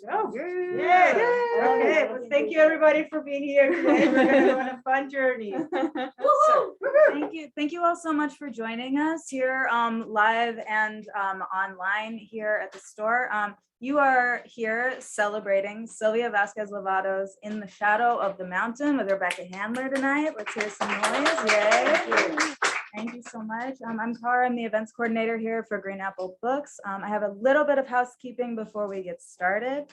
Oh, yeah. Okay, well, thank you everybody for being here today. We're going to go on a fun journey. Thank you all so much for joining us here live and online here at the store. You are here celebrating Silvia Vasquez Lavado's In the Shadow of the Mountain with Rebecca Handler tonight. Let's hear some noise. Yay. Thank you so much. I'm Cara. I'm the events coordinator here for Green Apple Books. I have a little bit of housekeeping before we get started.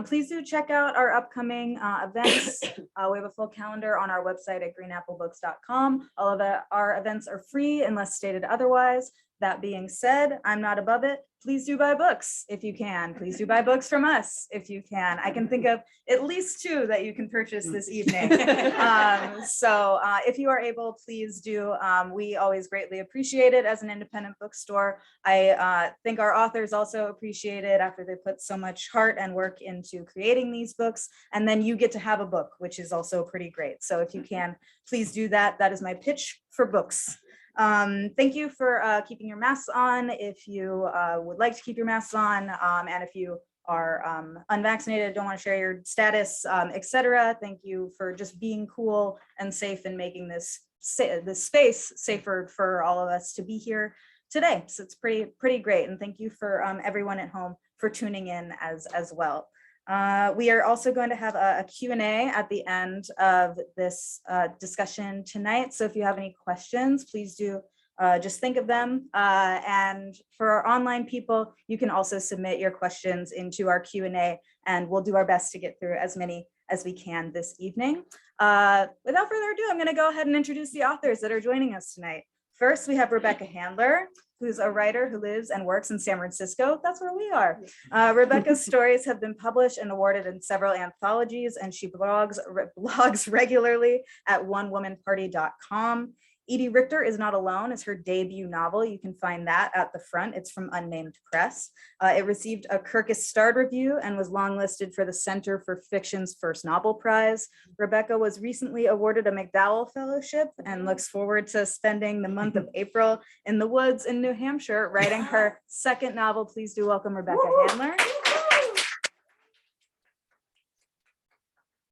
Please do check out our upcoming events. We have a full calendar on our website at greenapplebooks.com. All of our events are free unless stated otherwise. That being said, I'm not above it. Please do buy books if you can. Please do buy books from us if you can. I can think of at least 2 that you can purchase this evening. So if you are able, please do. We always greatly appreciate it as an independent bookstore. I think our authors also appreciate it after they put so much heart and work into creating these books. And then you get to have a book, which is also pretty great. So if you can, please do that. That is my pitch for books. Thank you for keeping your masks on if you would like to keep your masks on, and if you are unvaccinated, don't want to share your status, etc. Thank you for just being cool and safe and making this space safer for all of us to be here today. So it's pretty great, and thank you for everyone at home for tuning in as well. We are also going to have a Q&A at the end of this discussion tonight. So if you have any questions, please do just think of them. And for our online people, you can also submit your questions into our Q&A, and we'll do our best to get through as many as we can this evening. Without further ado, I'm going to go ahead and introduce the authors that are joining us tonight. First, we have Rebecca Handler, who's a writer who lives and works in San Francisco. That's where we are. Rebecca's stories have been published and awarded in several anthologies, and she blogs regularly at onewomanparty.com. Edie Richter Is Not Alone is her debut novel. You can find that at the front. It's from Unnamed Press. It received a Kirkus Starred review and was longlisted for the Center for Fiction's First Novel Prize. Rebecca was recently awarded a McDowell Fellowship and looks forward to spending the month of April in the woods in New Hampshire writing her second novel. Please do welcome Rebecca Handler.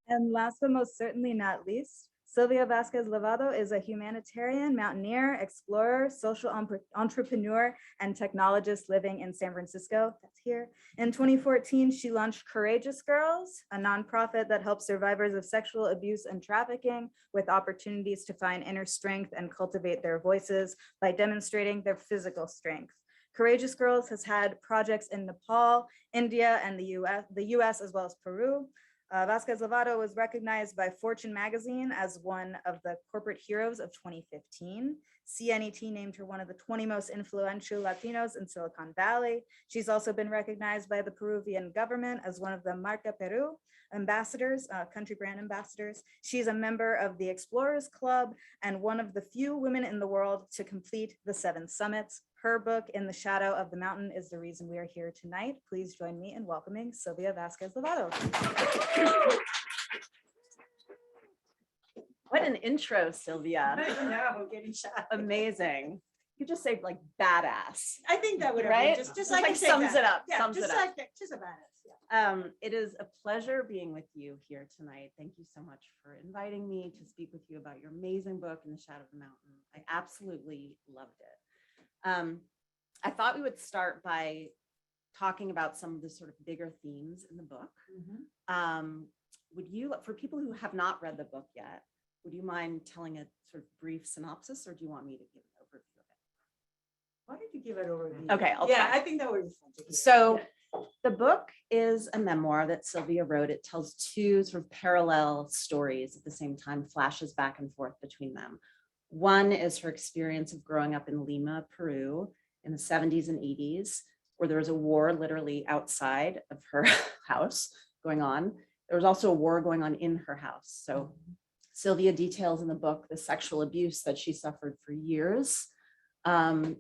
And last but most certainly not least, Silvia Vasquez Lavado is a humanitarian, mountaineer, explorer, social entrepreneur, and technologist living in San Francisco. That's here. In 2014, she launched Courageous Girls, a nonprofit that helps survivors of sexual abuse and trafficking with opportunities to find inner strength and cultivate their voices by demonstrating their physical strength. Courageous Girls has had projects in Nepal, India, and the US as well as Peru. Vasquez Lavado was recognized by Fortune magazine as one of the corporate heroes of 2015. CNET named her one of the 20 most influential Latinos in Silicon Valley. She's also been recognized by the Peruvian government as one of the Marca Peru ambassadors, country brand ambassadors. She's a member of the Explorers Club and one of the few women in the world to complete the 7 summits. Her book, In the Shadow of the Mountain, is the reason we are here tonight. Please join me in welcoming Silvia Vasquez Lavado. What an intro, Silvia. I know, getting shy. Amazing. You just say like badass. I think that would have Right? been just Like I can say sums that. it up, Yeah, sums just it up. like that, just a badass. Yeah. It is a pleasure being with you here tonight. Thank you so much for inviting me to speak with you about your amazing book, In the Shadow of the Mountain. I absolutely loved it. I thought we would start by talking about some of the sort of bigger themes in the book. Would you, for people who have not read the book yet, would you mind telling a sort of brief synopsis, or do you want me to give an overview of it? Why don't you give it over? Okay, I'll Yeah, try. I think that would be fun to hear. So the book is a memoir that Silvia wrote. It tells 2 sort of parallel stories at the same time, flashes back and forth between them. One is her experience of growing up in Lima, Peru in the 70s and 80s, where there was a war literally outside of her house going on. There was also a war going on in her house. So Silvia details in the book the sexual abuse that she suffered for years, among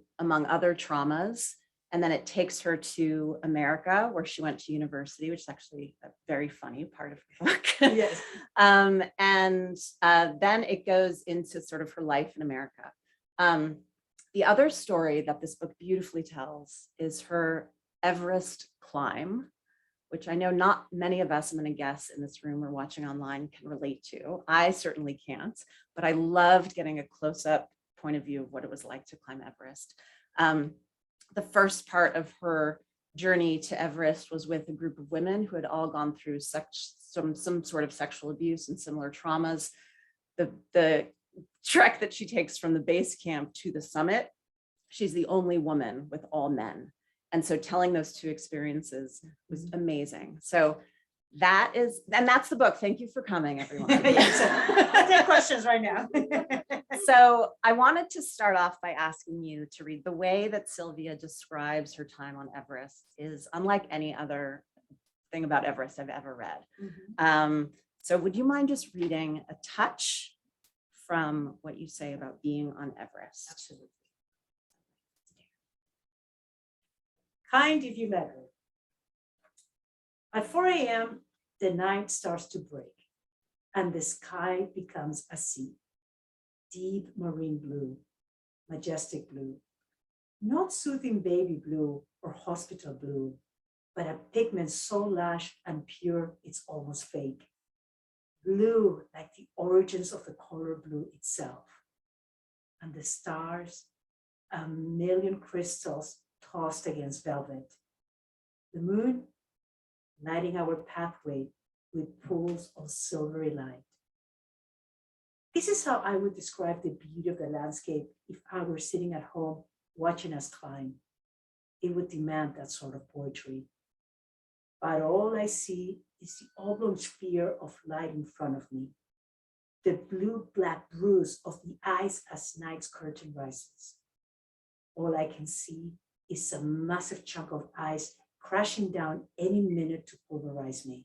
other traumas. And then it takes her to America, where she went to university, which is actually a very funny part of the book. Yes. And then it goes into sort of her life in America. The other story that this book beautifully tells is her Everest climb, which I know not many of us, I'm going to guess, in this room or watching online can relate to. I certainly can't, but I loved getting a close-up point of view of what it was like to climb Everest. The first part of her journey to Everest was with a group of women who had all gone through some sort of sexual abuse and similar traumas. The trek that she takes from the base camp to the summit, she's the only woman with all men. And so telling those two experiences was amazing. So that's the book. Thank you for coming, everyone. Yes, I'll take questions right now. So I wanted to start off by asking you to read. The way that Silvia describes her time on Everest is unlike any other thing about Everest I've ever read. So would you mind just reading a touch from what you say about being on Everest? Absolutely. Kind if you let her. At 4 a.m., the night starts to break and the sky becomes a sea. Deep marine blue, majestic blue, not soothing baby blue or hospital blue, but a pigment so lush and pure it's almost fake. Blue like the origins of the color blue itself. And the stars, a million crystals tossed against velvet. The moon lighting our pathway with pools of silvery light. This is how I would describe the beauty of the landscape if I were sitting at home watching us climb. It would demand that sort of poetry. But all I see is the oblong sphere of light in front of me, the blue-black bruise of the ice as night's curtain rises. All I can see is a massive chunk of ice crashing down any minute to pulverize me.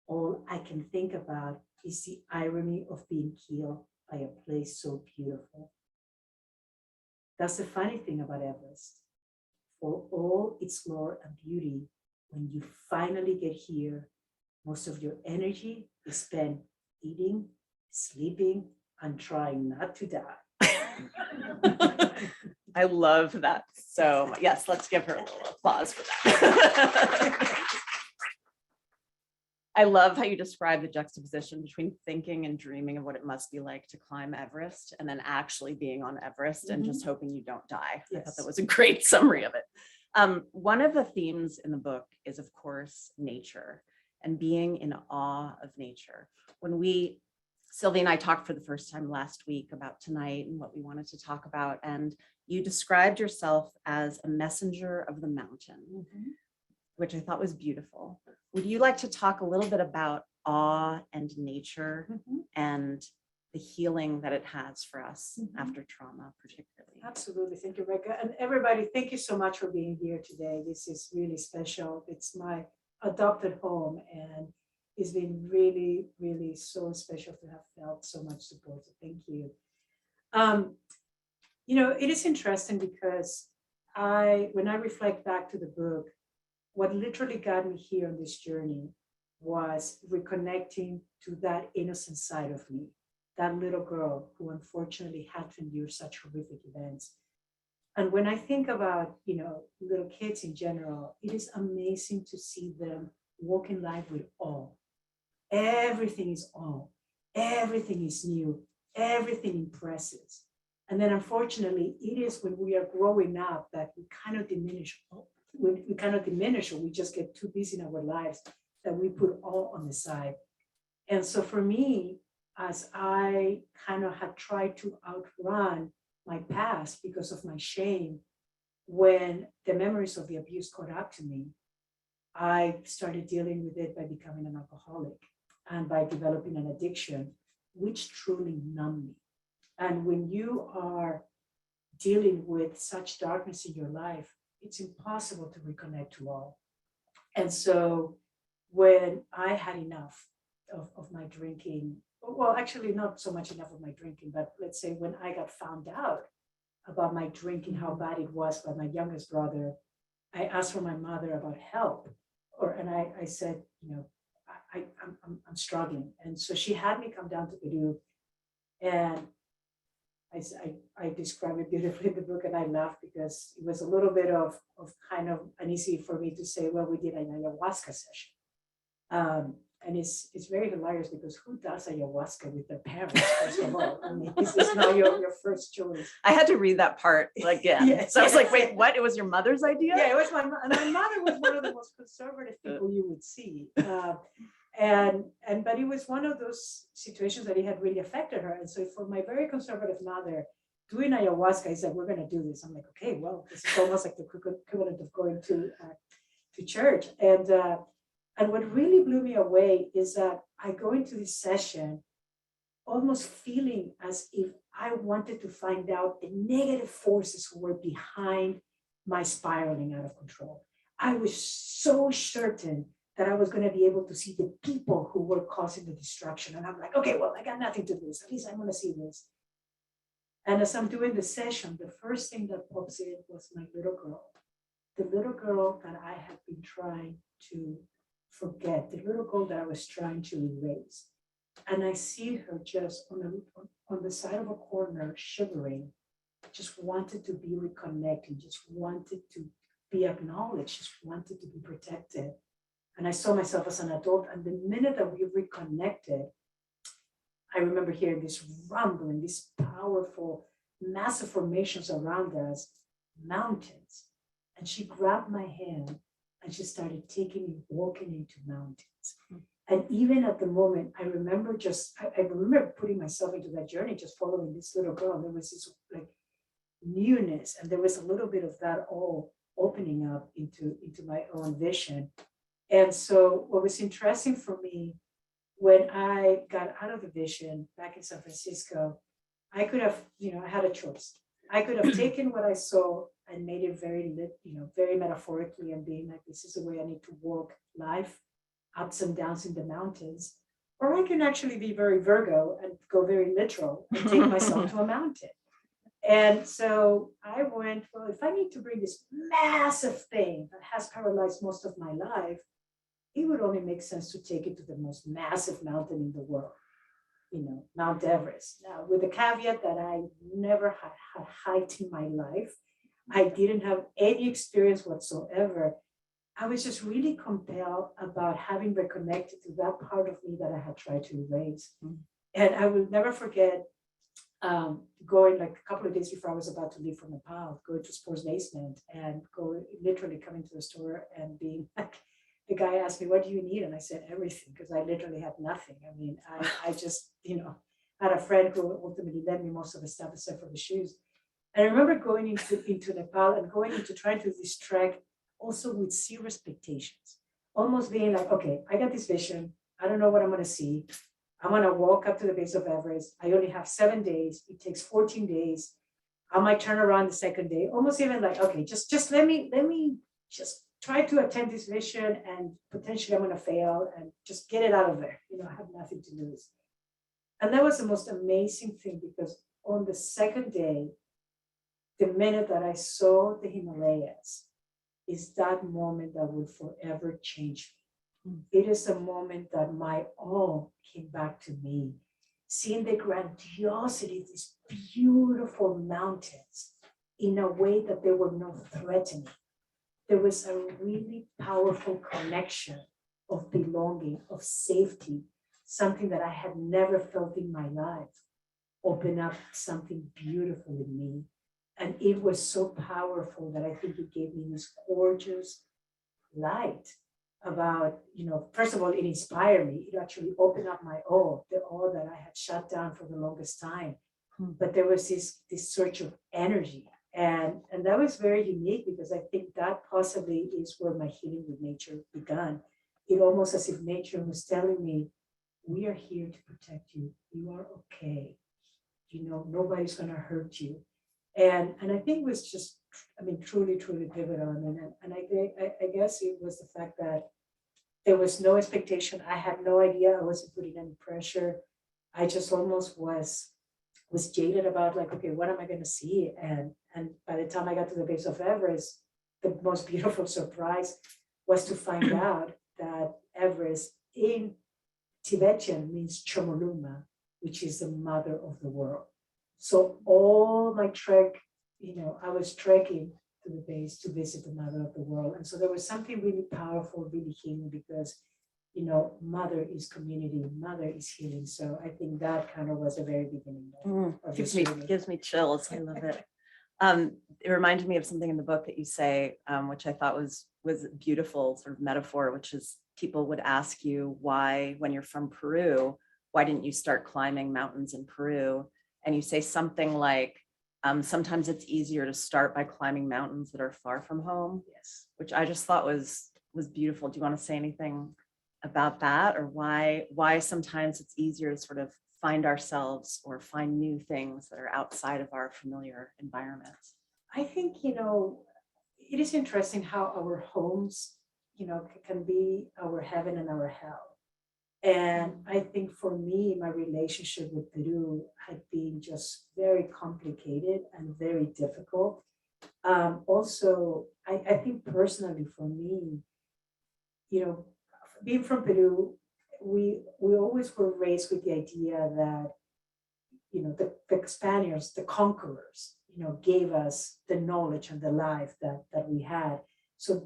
All I can think about is the irony of being killed by a place so beautiful. That's the funny thing about Everest. For all its lore and beauty, when you finally get here, most of your energy is spent eating, sleeping, and trying not to die. I love that so much. Yes, let's give her a little applause for that. I love how you describe the juxtaposition between thinking and dreaming of what it must be like to climb Everest and then actually being on Everest and just hoping you don't die. I thought that was a great summary of it. One of the themes in the book is, of course, nature and being in awe of nature. When Sylvia and I talked for the first time last week about tonight and what we wanted to talk about, and you described yourself as a messenger of the mountain, which I thought was beautiful. Would you like to talk a little bit about awe and nature and the healing that it has for us after trauma, particularly? Absolutely. Thank you, Rebecca. And everybody, thank you so much for being here today. This is really special. It's my adopted home, and it's been really, really so special to have felt so much support. So thank you. You know, it is interesting because when I reflect back to the book, what literally got me here on this journey was reconnecting to that innocent side of me, that little girl who unfortunately had to endure such horrific events. And when I think about, you know, little kids in general, it is amazing to see them walk in life with awe. Everything is awe. Everything is new. Everything impresses. And then unfortunately, it is when we are growing up that we kind of diminish or we just get too busy in our lives that we put all on the side. And so for me, as I kind of had tried to outrun my past because of my shame, when the memories of the abuse caught up to me, I started dealing with it by becoming an alcoholic and by developing an addiction, which truly numbed me. And when you are dealing with such darkness in your life, it's impossible to reconnect to all. And so when I had enough of my drinking, well, actually not so much enough of my drinking, but let's say when I got found out about my drinking, how bad it was by my youngest brother, I asked for my mother about help. And I said, you know, I'm struggling. And so she had me come down to Peru, and I describe it beautifully in the book, and I laugh because it was a little bit of kind of uneasy for me to say, well, we did an ayahuasca session. And it's very hilarious because who does ayahuasca with their parents, first of all? I mean, this is not your first choice. I had to read that part again. Yes, So I was like, yes. wait, what? It was your mother's idea? Yeah, it was my mother was one of the most conservative people you would see. But it was one of those situations that it had really affected her. And so for my very conservative mother, doing ayahuasca is like, we're going to do this. I'm like, okay, well, this is almost like the equivalent of going to church. And what really blew me away is that I go into this session almost feeling as if I wanted to find out the negative forces who were behind my spiraling out of control. I was so certain that I was going to be able to see the people who were causing the destruction. And I'm like, okay, well, I got nothing to lose. At least I'm going to see this. And as I'm doing the session, the first thing that pops in was my little girl, the little girl that I had been trying to forget, the little girl that I was trying to erase. And I see her just on the side of a corner, shivering, just wanted to be reconnected, just wanted to be acknowledged, just wanted to be protected. And I saw myself as an adult. And the minute that we reconnected, I remember hearing this rumbling, these powerful, massive formations around us, mountains. And she grabbed my hand and she started taking me walking into mountains. And even at the moment, I remember I remember putting myself into that journey, just following this little girl. And there was this like newness, and there was a little bit of that all opening up into my own vision. And so what was interesting for me when I got out of the vision back in San Francisco, I could have, I had a choice. I could have taken what I saw and made it very, very metaphorically and being like, this is the way I need to walk life, ups and downs in the mountains. Or I can actually be very Virgo and go very literal and take myself to a mountain. And so I went, well, if I need to bring this massive thing that has paralyzed most of my life, it would only make sense to take it to the most massive mountain in the world, Mount Everest. Now, with the caveat that I never had hiked in my life, I didn't have any experience whatsoever. I was just really compelled about having reconnected to that part of me that I had tried to erase. And I will never forget going like a couple of days before I was about to leave for Nepal, going to Sports Basement and literally coming to the store and being like, the guy asked me, what do you need? And I said, everything, because I literally had nothing. I mean, I just, had a friend who ultimately lent me most of the stuff except for the shoes. And I remember going into Nepal and going into trying to this trek also with zero expectations, almost being like, okay, I got this vision. I don't know what I'm going to see. I'm going to walk up to the base of Everest. I only have 7 days. It takes 14 days. I might turn around the second day, almost even like, okay, just let me just try to attend this vision and potentially I'm going to fail and just get it out of there. I have nothing to lose. And that was the most amazing thing because on the second day, the minute that I saw the Himalayas is that moment that will forever change me. It is a moment that my awe came back to me, seeing the grandiosity of these beautiful mountains in a way that they were not threatening. There was a really powerful connection of belonging, of safety, something that I had never felt in my life, open up something beautiful in me. And it was so powerful that I think it gave me this gorgeous light about, first of all, it inspired me. It actually opened up my awe, the awe that I had shut down for the longest time. But there was this search of energy. And that was very unique because I think that possibly is where my healing with nature began. It almost as if nature was telling me, we are here to protect you. You are okay. Nobody's going to hurt you. And I think it was just, truly, truly pivotal. And I guess it was the fact that there was no expectation. I had no idea. I wasn't putting any pressure. I just almost was jaded about like, okay, what am I going to see? And by the time I got to the base of Everest, the most beautiful surprise was to find out that Everest in Tibetan means Chomolungma, which is the mother of the world. So all my trek, I was trekking to the base to visit the mother of the world. And so there was something really powerful, really healing because, mother is community, mother is healing. So I think that kind of was the very beginning of this journey. Gives me chills. I love it. It reminded me of something in the book that you say, which I thought was a beautiful sort of metaphor, which is people would ask you why, when you're from Peru, why didn't you start climbing mountains in Peru? And you say something like, sometimes it's easier to start by climbing mountains that are far from home. Yes. Which I just thought was beautiful. Do you want to say anything about that, or why sometimes it's easier to sort of find ourselves or find new things that are outside of our familiar environments? I think, it is interesting how our homes, can be our heaven and our hell. And I think for me, my relationship with Peru had been just very complicated and very difficult. Also, I think personally for me, being from Peru, we always were raised with the idea that, the Spaniards, the conquerors, gave us the knowledge and the life that we had. So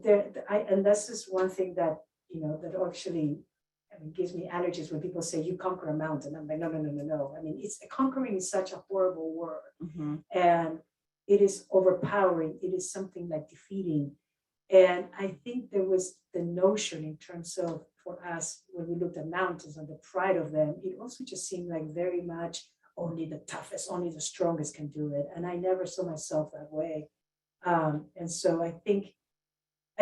and this is one thing that, that actually, gives me allergies when people say you conquer a mountain. I'm like, no, no, no, no, no. I mean, conquering is such a horrible word. Mm-hmm. And it is overpowering. It is something like defeating. And I think there was the notion in terms of, for us, when we looked at mountains and the pride of them, it also just seemed like very much only the toughest, only the strongest can do it. And I never saw myself that way. And so I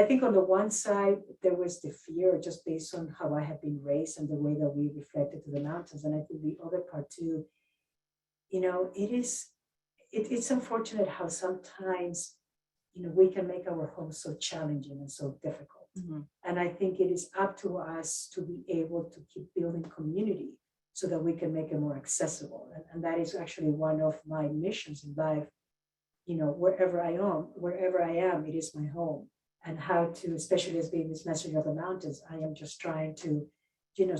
think on the one side, there was the fear just based on how I had been raised and the way that we reflected to the mountains. And I think the other part too, it's unfortunate how sometimes, we can make our homes so challenging and so difficult. Mm-hmm. And I think it is up to us to be able to keep building community so that we can make it more accessible. And that is actually one of my missions in life. Wherever I am, it is my home. And how to, especially as being this messenger of the mountains, I am just trying to,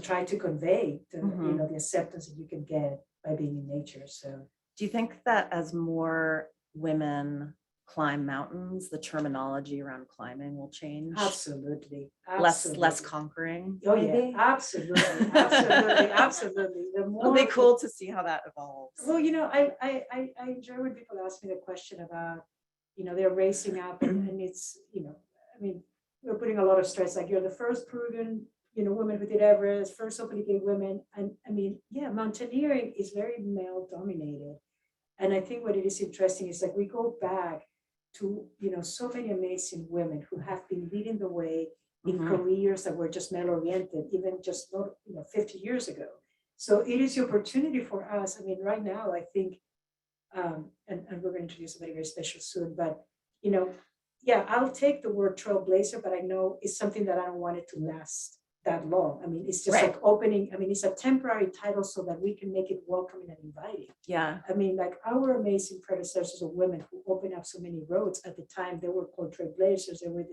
try to convey the, Mm-hmm. the acceptance that you can get by being in nature. So Do you think that as more women climb mountains, the terminology around climbing will change? absolutely. Less conquering? Oh yeah, maybe? absolutely, absolutely. The It'll more be cool to see how that evolves. Well, I enjoy when people ask me the question about, they're racing up and it's, we're putting a lot of stress, like you're the first Peruvian, woman who did Everest, first openly gay women. And mountaineering is very male dominated. And I think what it is interesting is like we go back to, so many amazing women who have been leading the way in Mhm. careers that were just male oriented, even just not, 50 years ago. So it is the opportunity for us. I mean, right now, I think, and we're going to introduce somebody very special soon, but, I'll take the word trailblazer, but I know it's something that I don't want it to last that long. I mean, it's just Right. like opening, it's a temporary title so that we can make it welcoming and inviting. Yeah. I mean, like our amazing predecessors of women who opened up so many roads at the time, they were called trailblazers. They were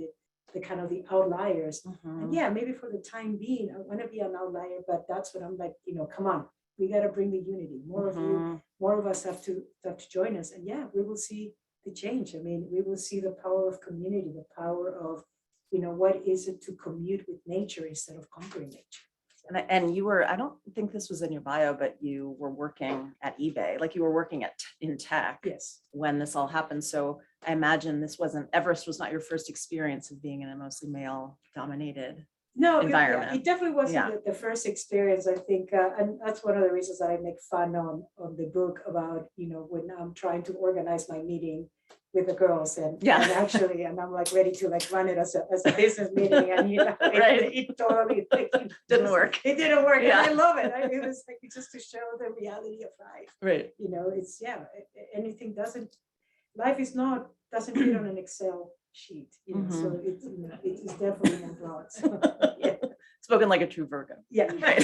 the kind of the outliers. Mhm. And yeah, maybe for the time being, I want to be an outlier, but that's what I'm like, come on, we got to bring the unity. More of you, Mhm. more of us have to join us. And yeah, we will see the change. I mean, we will see the power of community, the power of, what is it to commute with nature instead of conquering nature. And you were, I don't think this was in your bio, but you were working at eBay, like you were working in tech Yes. when this all happened. So I imagine Everest was not your first experience of being in a mostly male dominated. No, environment. It definitely wasn't Yeah. the first experience, I think, and that's one of the reasons that I make fun on the book about, when I'm trying to organize my meeting with the girls and actually, and I'm like ready to like run it as a business meeting, and Right. it totally Didn't work. It didn't work, Yeah. and I love it. It was like just to show the reality of life. Right. It's anything life doesn't fit on an Excel sheet, so it's it is definitely more broad. So, yeah. Spoken like a true Virgo. Yeah. Right.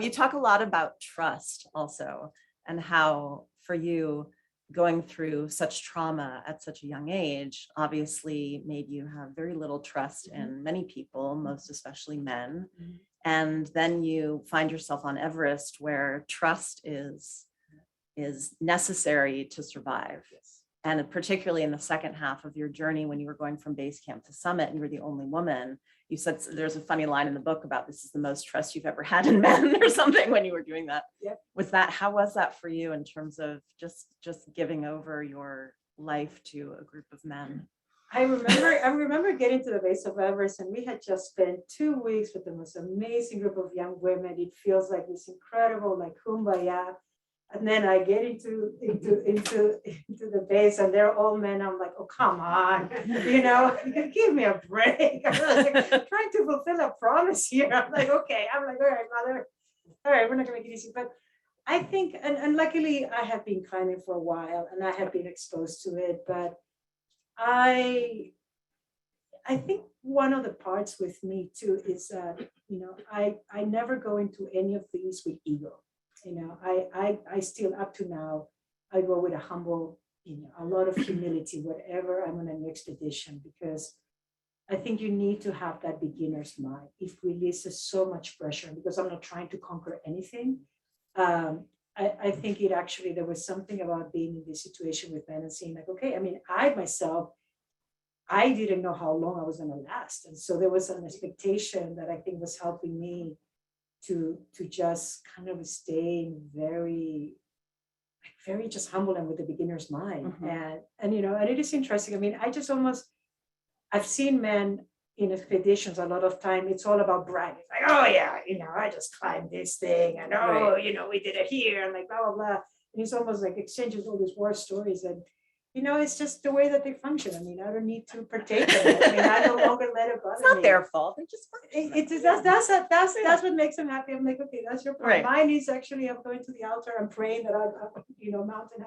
You talk a lot about trust also, and how for you going through such trauma at such a young age obviously made you have very little trust in many people, most especially men. Mhm. And then you find yourself on Everest where trust is is necessary to survive. Yes. And particularly in the second half of your journey, when you were going from base camp to summit, and you were the only woman, you said there's a funny line in the book about this is the most trust you've ever had in men or something when you were doing that. Yep. How was that for you in terms of just giving over your life to a group of men? I remember getting to the base of Everest, and we had just spent 2 weeks with the most amazing group of young women. It feels like this incredible, like kumbaya. And then I get into the base, and they're all men. I'm like, oh, come on, give me a break. I was like, trying to fulfill a promise here. I'm like, okay. I'm like, all right, mother. All right, we're not gonna make it easy. But I think, and luckily I have been climbing for a while, and I have been exposed to it. But I think one of the parts with me too is that, I never go into any of these with ego. I still, up to now, I go with a humble, a lot of humility, whatever I'm on an expedition, because I think you need to have that beginner's mind. It releases so much pressure, because I'm not trying to conquer anything. I think there was something about being in this situation with men and saying like, okay, I mean, I didn't know how long I was going to last. And so there was an expectation that I think was helping me to just kind of stay very just humble and with the beginner's mind. Mhm. And it is interesting. I mean, I've seen men in expeditions a lot of time. It's all about bragging. It's like, oh yeah, I just climbed this thing, and we did it here, and like blah blah blah. And it's almost like exchanges all these war stories, and it's just the way that they function. I mean, I don't need to partake in it. I mean, I no longer let it bother It's not me. their fault. They just That's what makes them happy. I'm like, okay, that's your point. Right. Mine is actually, I'm going to the altar. I'm praying that mountain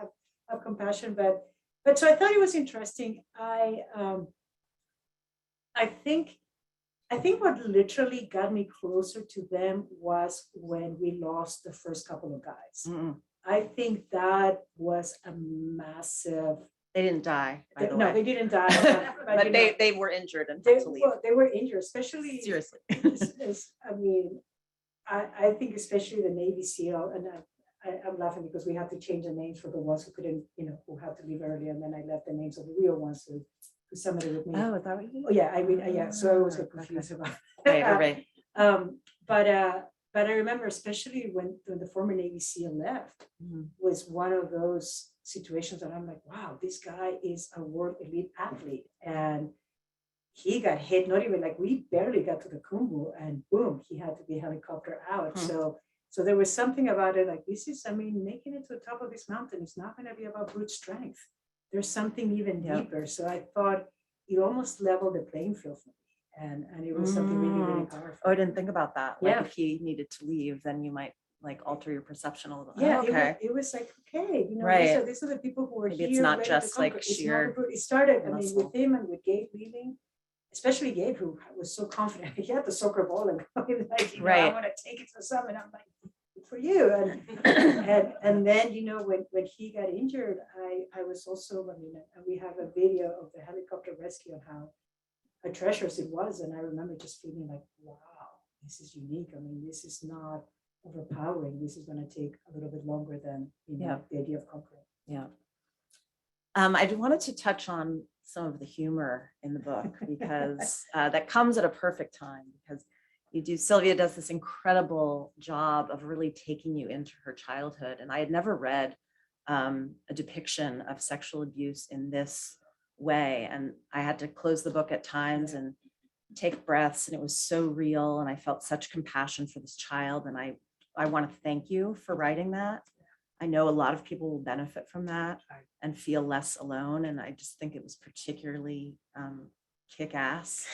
have compassion. But so I thought it was interesting. I think what literally got me closer to them was when we lost the first couple of guys. Mm-mm. I think that was a massive. They didn't die, by the No, way. they didn't die, But they were injured and had to leave. they were injured, especially. Seriously. I mean, I think especially the Navy SEAL, and I'm laughing because we had to change the names for the ones who couldn't, who had to leave early, and then I left the names of the real ones who summited with me. Oh, is that what you did? Oh, yeah, I mean, yeah. So I always get confused about. Right. But I remember, especially when the former Navy SEAL left, was one of those situations that I'm like, wow, this guy is a world elite athlete, and he got hit. Not even like, we barely got to the Kumbu, and boom, he had to be helicopter out. So there was something about it, like, making it to the top of this mountain is not going to be about brute strength. There's something even deeper. So I thought it almost leveled the playing field for me. And it was something really, really powerful. Oh, I didn't think about that. Like, Yeah. if he needed to leave, then you might like alter your perception a little. Yeah, Oh, okay. it was like, okay, Right. these are the people who are Maybe here. it's not ready to just like conquer. It's not sheer the brute. It started, muscle. with him and with Gabe leaving, especially Gabe, who was so confident. He had the soccer ball and going like, Right. I want to take it to the summit. I'm like, good for you. And then, when he got injured, I was also, and we have a video of the helicopter rescue and how treacherous it was. And I remember just feeling like, wow, this is unique. I mean, this is not overpowering. This is going to take a little bit longer than the idea of conquering. Yeah. I wanted to touch on some of the humor in the book because that comes at a perfect time, because Sylvia does this incredible job of really taking you into her childhood. And I had never read a depiction of sexual abuse in this way. And I had to close the book at times and take breaths, and it was so real. And I felt such compassion for this child. And I want to thank you for writing that. I know a lot of people will benefit from that and feel less alone. And I just think it was particularly kick-ass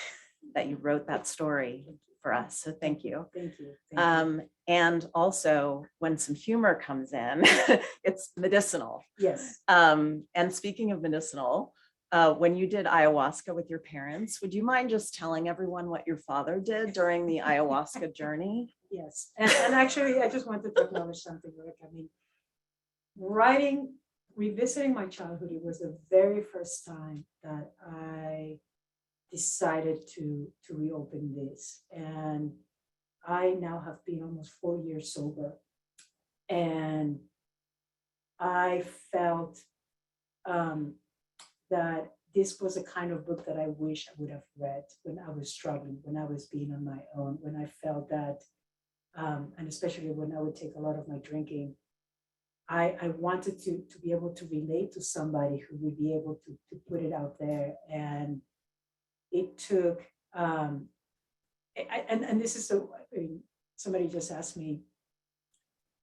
that you wrote that story for us. So thank you. Thank you. And also, when some humor comes in, it's medicinal. Yes. And speaking of medicinal, when you did ayahuasca with your parents, would you mind just telling everyone what your father did during the ayahuasca journey? Yes. And actually, I just wanted to acknowledge something, Rick. I mean, revisiting my childhood, it was the very first time that I decided to reopen this. And I now have been almost 4 years sober. And I felt that this was a kind of book that I wish I would have read when I was struggling, when I was being on my own, when I felt that, and especially when I would take a lot of my drinking, I wanted to be able to relate to somebody who would be able to put it out there. And it took, and this is so, I mean, somebody just asked me,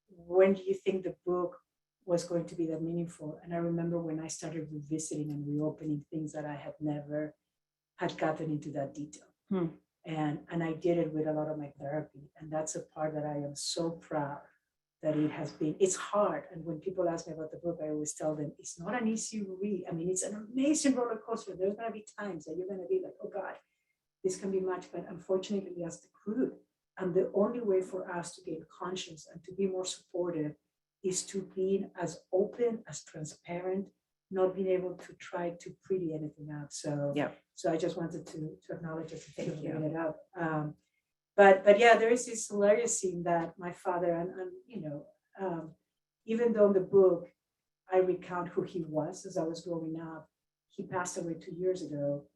when do you think the book was going to be that meaningful? And I remember when I started revisiting and reopening things that I had never had gotten into that detail. And I did it with a lot of my therapy. And that's a part that I am so proud that it has been. It's hard. And when people ask me about the book, I always tell them it's not an easy read. I mean, it's an amazing roller coaster. There's going to be times that you're going to be like, oh God, this can be much, but unfortunately that's the truth. And the only way for us to gain conscience and to be more supportive is to be as open, as transparent, not being able to try to pretty anything out. So, so I just wanted to acknowledge it, thank you for bringing it up. But yeah, there is this hilarious scene that my father, and you know, even though in the book I recount who he was as I was growing up, he passed away 2 years ago.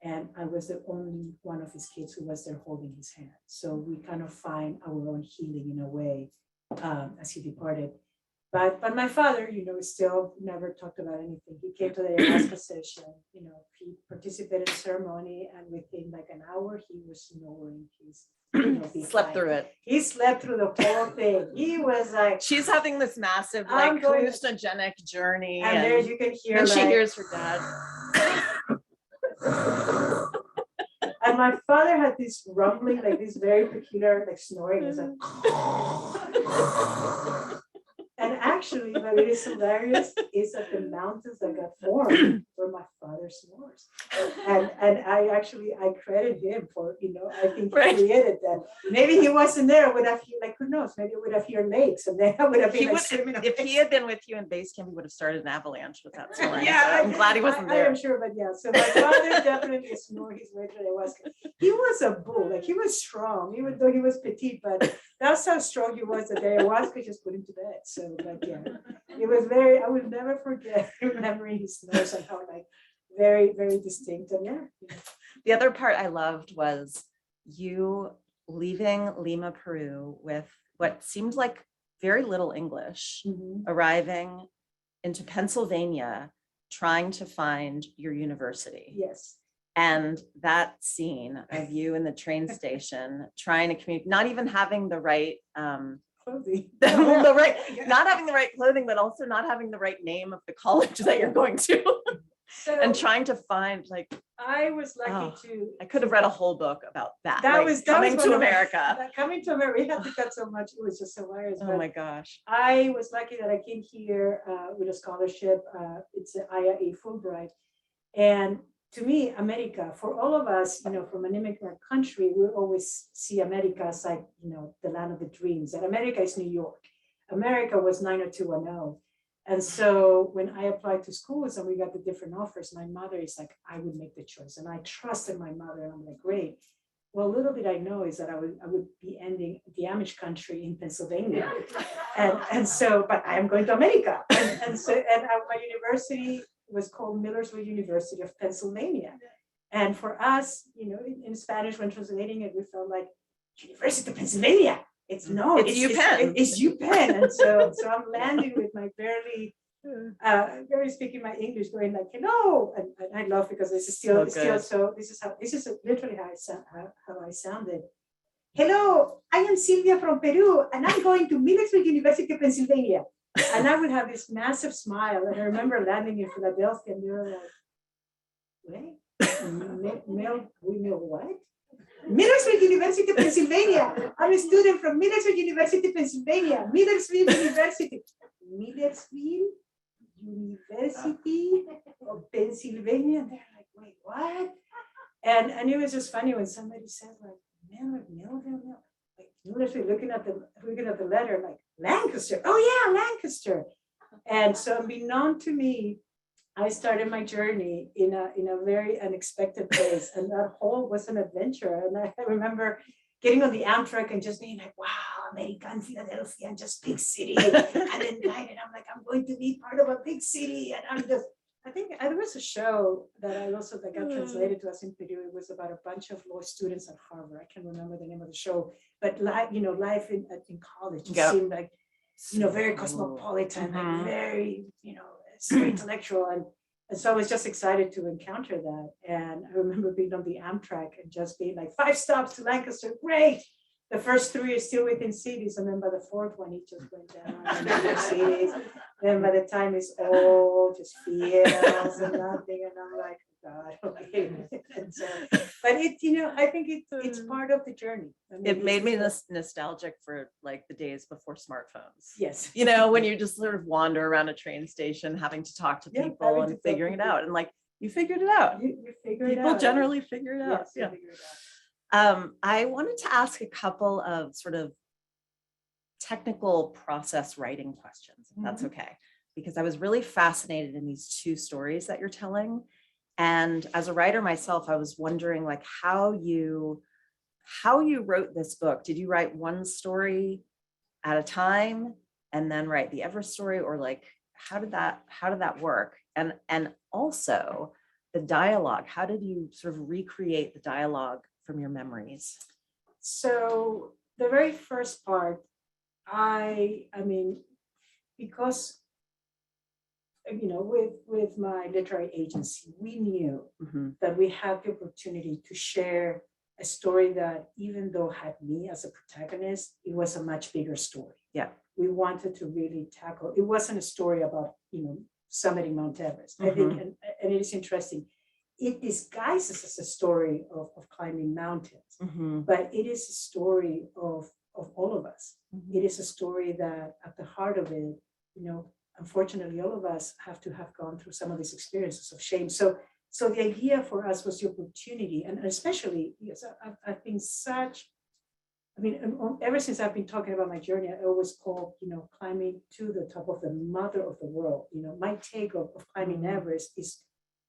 And I was the only one of his kids who was there holding his hand. So we kind of find our own healing in a way as he departed. But my father, you know, still never talked about anything. He came to the Ayahuasca session, you know, he participated in the ceremony, and within like an hour, he was snoring. He's Slept through it. He slept through the whole thing. He was like, She's having this massive like hallucinogenic journey. And there you can hear, and like, she hears her dad. And my father had this rumbling, like this very peculiar, like snoring. It was like, and actually, what it is hilarious is that the mountains that got formed where my father snores. And I credit him for, you know, I think he created that. Maybe he wasn't there, would have, like, who knows, maybe it would have here lakes, and then I would have been like swimming. If he had been with you in base camp, he would have started an avalanche with that snoring. Yeah, so I'm glad he wasn't there. I am sure, but yeah, so my father definitely snored his way through Ayahuasca. He was a bull, like he was strong, even though he was petite, but that's how strong he was that the Ayahuasca just put him to bed. So, but yeah, it was very, I will never forget remembering his snores and how like very, very distinct. And yeah. The other part I loved was you leaving Lima, Peru with what seemed like very little English, arriving into Pennsylvania, trying to find your university. Yes. And that scene of you in the train station trying to communicate, not even having the right clothing, not having the right clothing, but also not having the right name of the college that you're going to. So, and trying to find like, I was lucky to. I could have read a whole book about that. That was coming to America. Coming to America, we had to cut so much. It was just hilarious. Oh my gosh! I was lucky that I came here with a scholarship. It's a Fulbright, and to me, America, for all of us, you know, from an immigrant country, we always see America as like, you know, the land of the dreams. And America is New York. America was 90210. And so when I applied to schools and we got the different offers, my mother is like, I would make the choice. And I trusted my mother. And I'm like, great. Well, little did I know is that I would be ending the Amish country in Pennsylvania. And so, but I am going to America. And my university was called Millersville University of Pennsylvania. And for us, you know, in Spanish, when translating it, we felt like University of Pennsylvania. It's UPenn. It's UPenn. And so I'm landing with my barely speaking my English, going like, hello. And I love because this is still so this is literally how I sounded. Hello, I am Silvia from Peru, and I'm going to Millersville University of Pennsylvania. And I would have this massive smile. And I remember landing in Philadelphia, and they were like, wait, we know what? Millersville University of Pennsylvania. I'm a student from Millersville University, Pennsylvania. Millersville University of Pennsylvania. And they're like, wait, what? And it was just funny when somebody said like, Millville. Like literally looking at the letter, like Lancaster. Oh yeah, Lancaster. And so unbeknown to me, I started my journey in a very unexpected place, and that whole was an adventure. And I remember getting on the Amtrak and just being like, wow, American Philadelphia and just big city. And then night, and I'm like, I'm going to be part of a big city. And I'm just, I think there was a show that I also that got translated to us in Peru. It was about a bunch of law students at Harvard. I can't remember the name of the show, but life in college just seemed like, very cosmopolitan, like very, super intellectual. And so I was just excited to encounter that. And I remember being on the Amtrak and just being like 5 stops to Lancaster, great. The first 3 are still within cities, and then by the 4th one, it just went down into cities. Then by the time it's all just fields and nothing, and I'm like, God, okay. And so, but I think it's part of the journey. I mean, It made me nostalgic for like the days before smartphones. Yes. When you just sort of wander around a train station, having to talk to Yeah, people having and to talk figuring to it out. And like, you figured it out. You figure it out. People generally figure it out. Yes, you Yeah. figure it out. I wanted to ask a couple of sort of technical process writing questions, if that's okay, because I was really fascinated in these 2 stories that you're telling. And as a writer myself, I was wondering like how you wrote this book. Did you write one story at a time and then write the Everest story, or like how did that work? And also the dialogue, how did you sort of recreate the dialogue from your memories? So the very first part, I mean, because with my literary agency, we knew that we had the opportunity to share a story that, even though had me as a protagonist, it was a much bigger story. Yeah. We wanted to really tackle, it wasn't a story about, summiting Mount Everest. I think, and it is interesting, it disguises as a story of climbing mountains, but it is a story of all of us. It is a story that at the heart of it, unfortunately, all of us have gone through some of these experiences of shame. So the idea for us was the opportunity, and especially, yes, I've been ever since I've been talking about my journey, I always call, climbing to the top of the mother of the world. My take of climbing Everest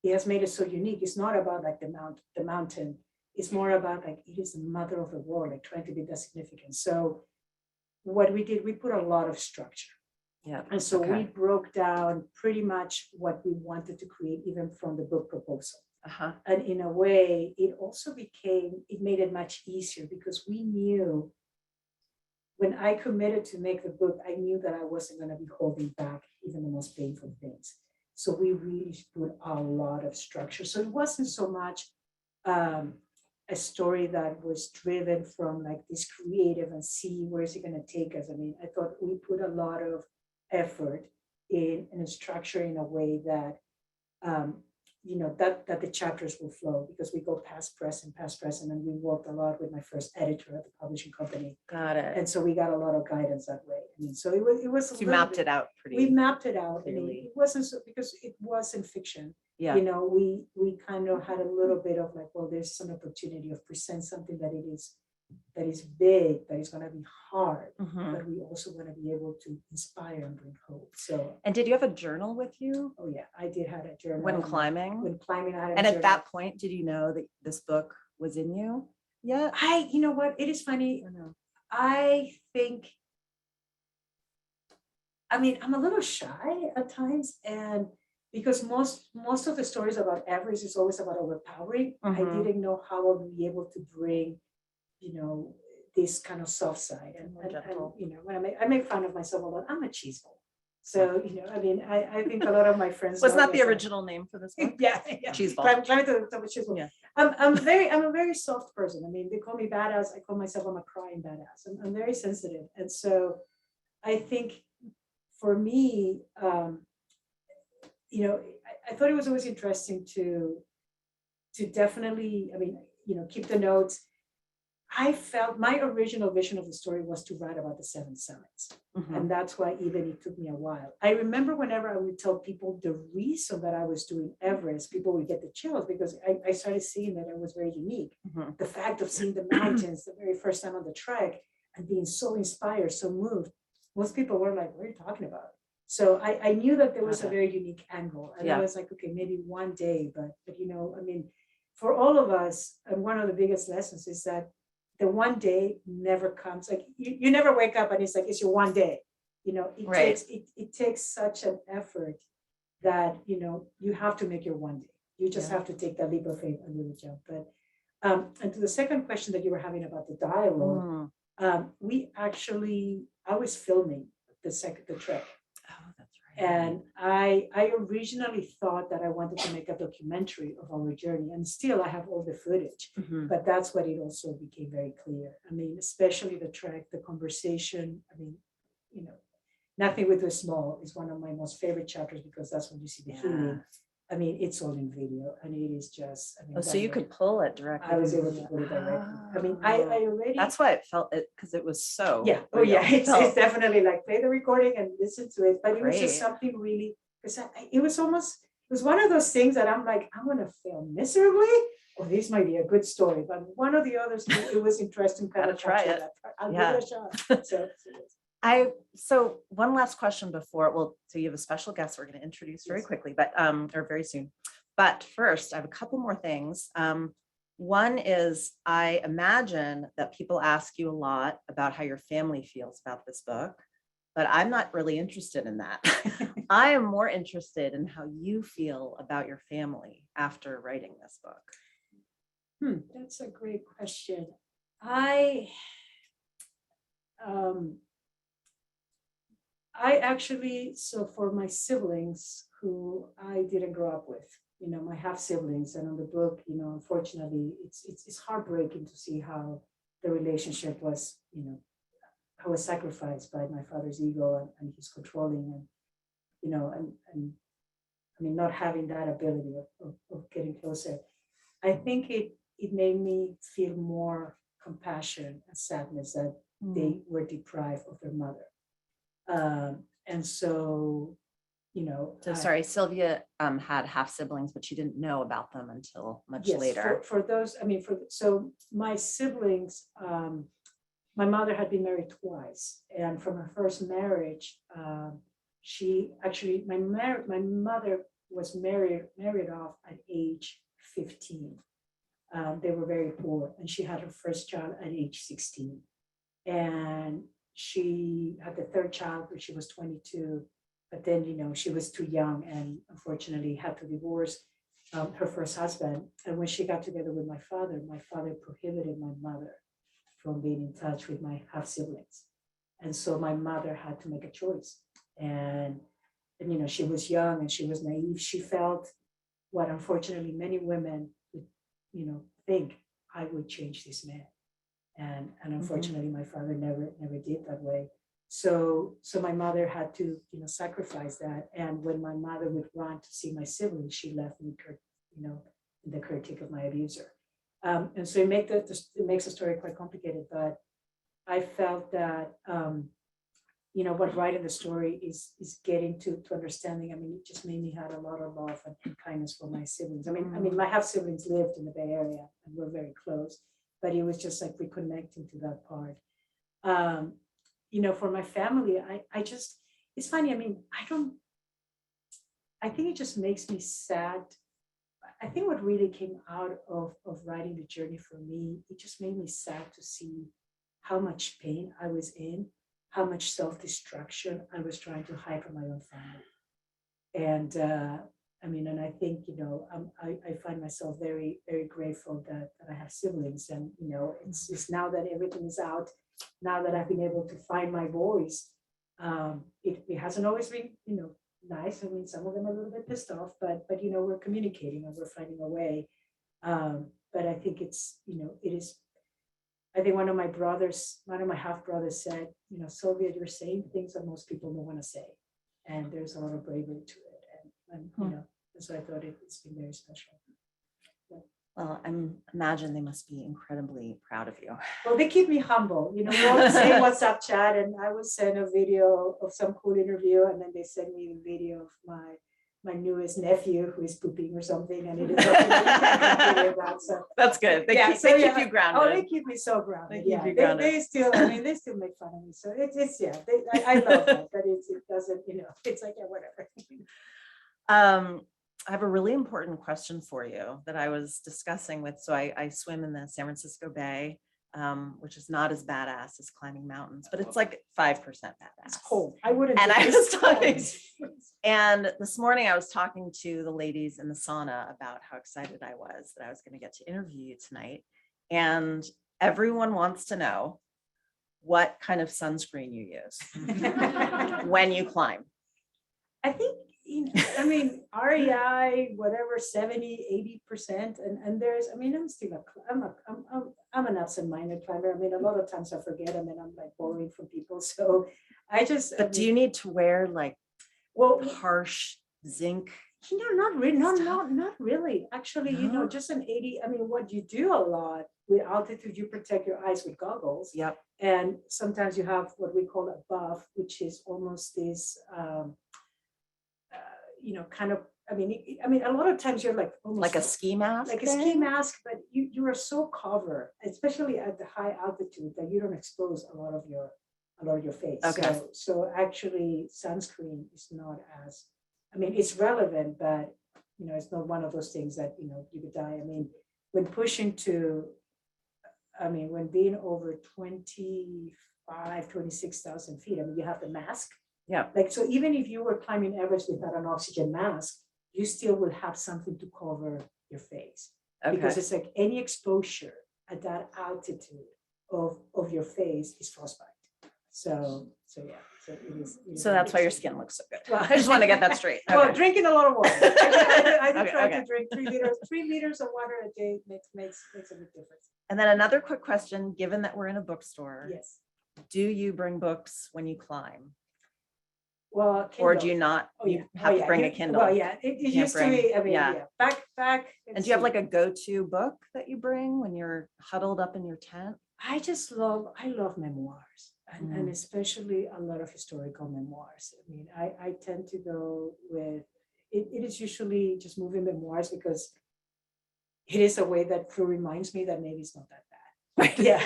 it has made it so unique. It's not about like the mountain. It's more about like, it is the mother of the world, like trying to be that significant. So what we did, we put a lot of structure. Yeah. And so we broke down pretty much what we wanted to create, even from the book proposal. And in a way, it made it much easier, because we knew when I committed to make the book, I knew that I wasn't going to be holding back even the most painful things. So we really put a lot of structure. So it wasn't so much a story that was driven from like this creative and see where is it going to take us. I mean, I thought we put a lot of effort in a structure in a way that that the chapters will flow, because we go past present, and we worked a lot with my first editor at the publishing company. Got it. And so we got a lot of guidance that way. I mean, so it was. So you mapped it out pretty. We mapped it out. Clearly. I mean, it wasn't so, because it wasn't fiction. Yeah. We kind of had a little bit of like, well, there's some opportunity of present something that is big, that is going to be hard, but we also want to be able to inspire and bring hope. So. And did you have a journal with you? Oh yeah, I did have a journal. When climbing? When climbing, I had a And journal. at that point, did you know that this book was in you? Yeah. You know what? It is funny. I think, I'm a little shy at times, and because most of the stories about Everest is always about overpowering. I didn't know how I would be able to bring, this kind of soft side. And when I make fun of myself a lot, I'm a cheese ball. So, I think a lot of my friends. Was that the original name for this book? Yeah. Cheese ball. Climb to the top of cheese ball. Yeah. I'm a very soft person. I mean, they call me badass. I call myself, I'm a crying badass. I'm very sensitive. And so I think for me, I thought it was always interesting to definitely, keep the notes. I felt my original vision of the story was to write about the 7 summits. And that's why even it took me a while. I remember whenever I would tell people the reason that I was doing Everest, people would get the chills, because I started seeing that it was very unique. The fact of seeing the mountains the very first time on the trek and being so inspired, so moved, most people were like, what are you talking about? So I knew that there was a very unique angle. And I was like, okay, maybe one day, but for all of us, and one of the biggest lessons is that the one day never comes. Like you never wake up and it's like, it's your one day. You know, Right. it takes such an effort that, you know, you have to make your one day. You just Yeah. have to take that leap of faith and really jump. But and to the second question that you were having about the dialogue, I was filming the trek. Oh, that's right. And I originally thought that I wanted to make a documentary of our journey, and still I have all the footage. Mhm. But that's what it also became very clear. I mean, especially the trek, the conversation. I mean, you know, Nothing with the Small is one of my most favorite chapters because that's when you see the Yeah. healing. I mean, it's all in video, and it is just. I mean, Oh, so you could pull it directly. I was from able the- to put it directly. I mean, Oh. I already. That's why it felt it, because it was so. Yeah. Oh, real. yeah. It felt- It's definitely like play the recording and listen to it. But it was just Great. something really, because it was one of those things that I'm like, I'm going to fail miserably. Or this might be a good story. But one of the others, it was interesting. Kind Gotta of try capture it. that. I'll Yeah. give it a shot. So one last question before, well, so you have a special guest we're going to introduce very Yes. quickly, but or very soon. But first, I have a couple more things. One is I imagine that people ask you a lot about how your family feels about this book, but I'm not really interested in that. I am more interested in how you feel about your family after writing this book. That's a great question. I actually, so for my siblings who I didn't grow up with, you know, my half siblings, and on the book, you know, unfortunately, it's heartbreaking to see how the relationship was, you know, I was sacrificed by my father's ego and his controlling, and you know, and I mean, not having that ability of getting closer. I think it made me feel more compassion and sadness that they were deprived of their mother. And so, you know, So sorry, Sylvia had half siblings, but she didn't know about them until much yes, later. for those, I mean, so my siblings, my mother had been married twice, and from her first marriage, she actually my mother was married off at age 15. They were very poor, and she had her first child at age 16, and she had the third child when she was 22, but then, you know, she was too young and unfortunately had to divorce her first husband. And when she got together with my father prohibited my mother from being in touch with my half siblings. And so my mother had to make a choice. And you know, she was young and she was naive. She felt what unfortunately many women would, you know, think, I would change this man. And unfortunately, my father never did that way. So my mother had to, you know, sacrifice that. And when my mother would run to see my siblings, she left me, you know, in the caretaker of my abuser. And so it makes the story quite complicated. But I felt that, you know, what writing the story is getting to understanding. I mean, it just made me have a lot of love and kindness for my siblings. I mean, my half siblings lived in the Bay Area and were very close, but it was just like reconnecting to that part. You know, for my family, I just, it's funny. I mean, I think it just makes me sad. I think what really came out of writing the journey for me, it just made me sad to see how much pain I was in, how much self-destruction I was trying to hide from my own family. And I mean, and I think, you know, I find myself very, very grateful that I have siblings. And, you know, it's now that everything is out, now that I've been able to find my voice, it hasn't always been, you know, nice. I mean, some of them are a little bit pissed off, but you know, we're communicating and we're finding a way. But I think it's, you know, it is. I think one of my half brothers said, you know, Sylvia, you're saying things that most people don't want to say, and there's a lot of bravery to it, and you know, so I thought it's been very special. Well, I imagine they must be incredibly proud of you. Well, they keep me humble. You know, we always say WhatsApp chat, and I would send a video of some cool interview, and then they send me the video of my newest nephew who is pooping or something, and it is that. So That's good. They keep you grounded. Oh, they keep me so grounded. They keep Yeah, you grounded. they still, I mean, they still make fun of me. So it's yeah, I love that, but it doesn't, you know, it's like, yeah, whatever. I have a really important question for you that I was discussing with, so I swim in the San Francisco Bay which is not as badass as climbing mountains, but it's like 5% badass. It's cold. I wouldn't. And do I it. was It's cold. talking, and this morning I was talking to the ladies in the sauna about how excited I was that I was going to get to interview you tonight. And everyone wants to know what kind of sunscreen you use when you climb. I think, I mean, REI, whatever, 70, 80%. And there's, I mean, I'm still I'm an absent-minded climber. I mean, a lot of times I forget. I mean, I'm like borrowing from people. So But do you need to wear like well, harsh zinc? not really, not really. Actually, No? just an 80. I mean, what you do a lot with altitude, you protect your eyes with goggles. Yep. And sometimes you have what we call a buff, which is almost this, kind of, I mean, a lot of times you're like almost Like a ski mask? like a ski mask, but you are so covered, especially at the high altitude, that you don't expose a lot of your face. Okay. So actually sunscreen is not as, I mean, it's relevant, but it's not one of those things that, you could die. I mean, when being over 26,000 feet, I mean, you have the mask. Yeah. Like, so even if you were climbing Everest without an oxygen mask, you still will have something to cover your face. Because Okay. it's like any exposure at that altitude of your face is frostbite. So yeah. So it is. So that's why your skin looks so good. Well, I just want to get that straight. Well, Okay. drinking a lot of water. I do Okay, try okay. to drink 3 liters of water a day makes a big difference. And then another quick question, given that we're in a bookstore, Yes. do you bring books when you climb? Well, Or Kindle. do you not? Oh, You yeah. have Oh, to yeah. bring You- a Kindle. Well, yeah, it can't used to bring- be, I mean, yeah. yeah, back. And do you have like a go-to book that you bring when you're huddled up in your tent? I love memoirs, and especially a lot of historical memoirs. I mean, I tend to go with, it is usually just movie memoirs because it is a way that Prue reminds me that maybe it's not that bad. Right. Yeah,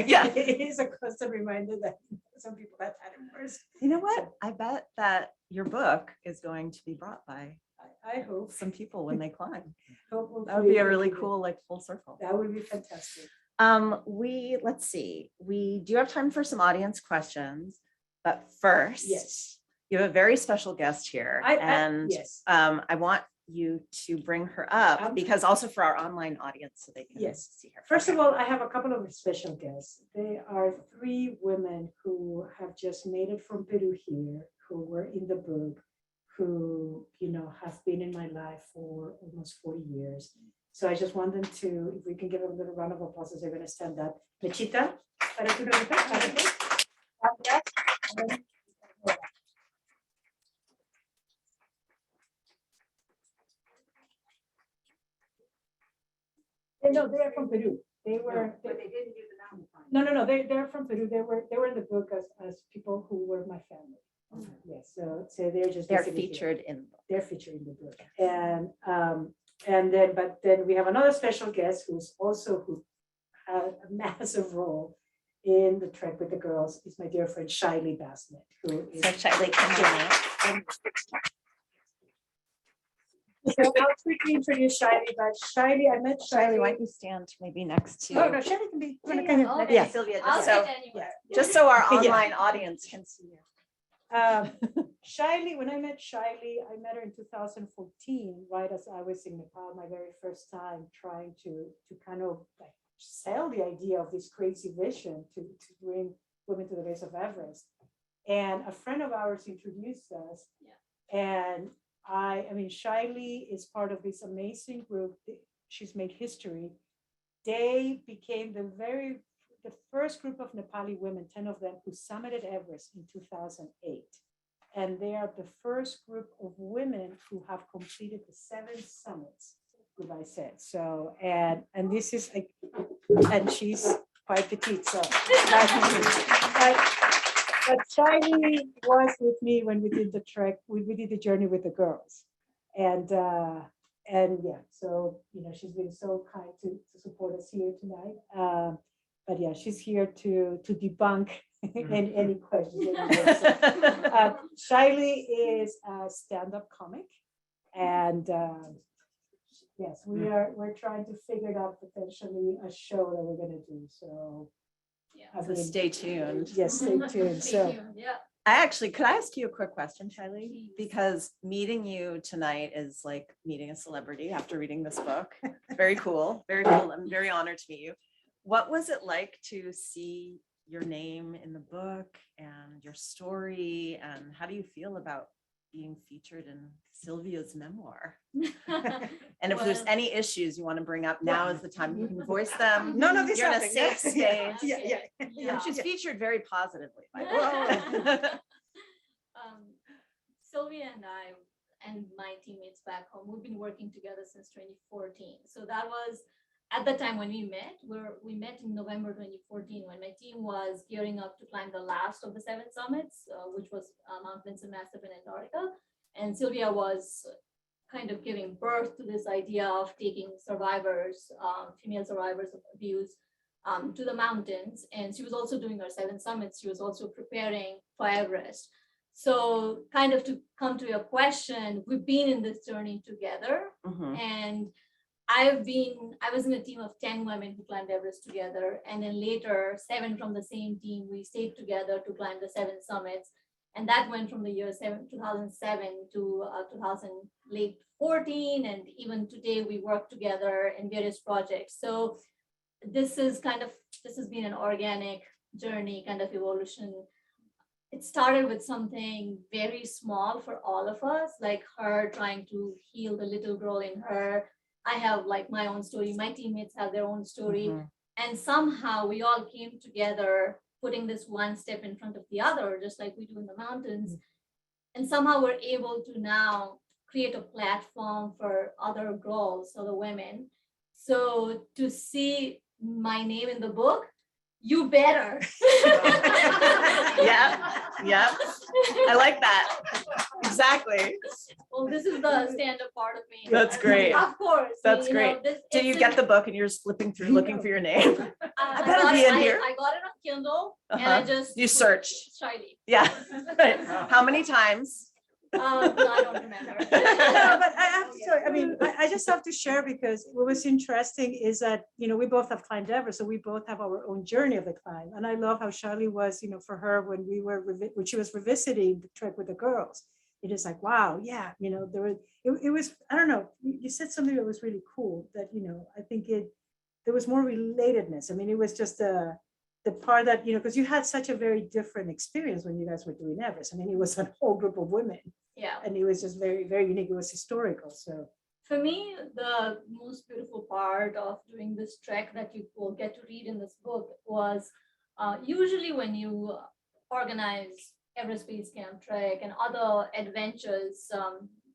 Yeah. it is a constant reminder that some people have had it worse. You know what? I bet that your book is going to be brought by I hope. some people when they climb. Hopefully That would be a we really can do cool, like full circle. That would be fantastic. Let's see, we do have time for some audience questions, but first, Yes. you have a very special guest here, and yes. I want you to bring her up because also for our online audience, so they can Yes. see her. First Okay. of all, I have a couple of special guests. They are 3 women who have just made it from Peru here, who were in the book, who, have been in my life for almost 40 years. So I just want them to, if we can give them a little round of applause as they're going to stand up. Mechita, para tu ahorita, para tu. Gracias. No, they are from Peru. They were. But they didn't do the mountain climb. No. They're from Peru. They were in the book as people who were my family. Yes. So they're just. They're basically here. featured in. They're featured in the book. And then we have another special guest who had a massive role in the trek with the girls. Is my dear friend Shiley Bassnett, who is. So Shiley, come on out. So I'll quickly introduce Shiley, but Shiley, I met Shiley, why Shiley. don't you stand maybe next to? No, Shiley can be. Yeah, Sylvia, I'll just so, sit anywhere. just so our Yeah. online audience can see you. Shiley, when I met Shiley, I met her in 2014, right as I was in Nepal, my very first time trying to kind of like sell the idea of this crazy vision to bring women to the base of Everest. And a friend of ours introduced us. Yeah. And I mean, Shiley is part of this amazing group. She's made history. They became the first group of Nepali women, 10 of them, who summited Everest in 2008. And they are the first group of women who have completed the 7 summits, as I said. So, and this is, and she's quite petite, so. But Shiley was with me when we did the trek, we did the journey with the girls. And yeah, so, she's been so kind to support us here tonight. But yeah, she's here to debunk any questions. Shiley is a stand-up comic, and Yes, we're trying to figure out potentially a show that we're gonna do, so. Yeah. I So mean, stay tuned. Yes, stay tuned, so. Yeah. Could I ask you a quick question, Shiley? Please. Because meeting you tonight is like meeting a celebrity after reading this book. Very cool, very cool. I'm very honored to meet you. What was it like to see your name in the book and your story? And how do you feel about being featured in Sylvia's memoir? And if there's Well- any issues you want to bring up, now is the time you can voice them. No, there's You're in a nothing. safe space. Yeah. Yeah. She's featured very positively, by the Whoa. way. Sylvia and I and my teammates back home, we've been working together since 2014. So that was at the time when we met. We met in November 2014 when my team was gearing up to climb the last of the 7 summits, which was Mount Vinson Massif in Antarctica. And Sylvia was kind of giving birth to this idea of taking survivors, female survivors of abuse, to the mountains. And she was also doing her 7 summits. She was also preparing for Everest. So kind of to come to your question, we've been in this journey together. Mhm. And I was in a team of 10 women who climbed Everest together. And then later, 7 from the same team, we stayed together to climb the 7 summits. And that went from the year 2007 to 2014. And even today we work together in various projects. So this has been an organic journey, kind of evolution. It started with something very small for all of us, like her trying to heal the little girl in her. I have like my own story. My teammates have their own story. Mhm. And somehow we all came together, putting this one step in front of the other, just like we do in the mountains. And somehow we're able to now create a platform for other girls, other women. So to see my name in the book, you better. Yeah. I like that. Exactly. Well, this is the stand-up part of me. That's great. Of course. That's great. Did you get the book and you're just flipping through looking for your name? I better got be it- in here. I got it on Kindle and I Uh-huh. just. You searched. Shyly. Yeah. Right. How many times? No, I don't remember. No, but I have to, I mean, I just have to share because what was interesting is that, we both have climbed Everest, so we both have our own journey of the climb. And I love how Shirley was, for her when when she was revisiting the trek with the girls. It is like, wow, yeah, there was, it was, I don't know, you said something that was really cool that, I think there was more relatedness. I mean, it was just the part that, because you had such a very different experience when you guys were doing Everest. I mean, it was a whole group of women. Yeah. And it was just very, very unique. It was historical. So For me, the most beautiful part of doing this trek that you will get to read in this book was usually when you organize Everest Base Camp trek and other adventures,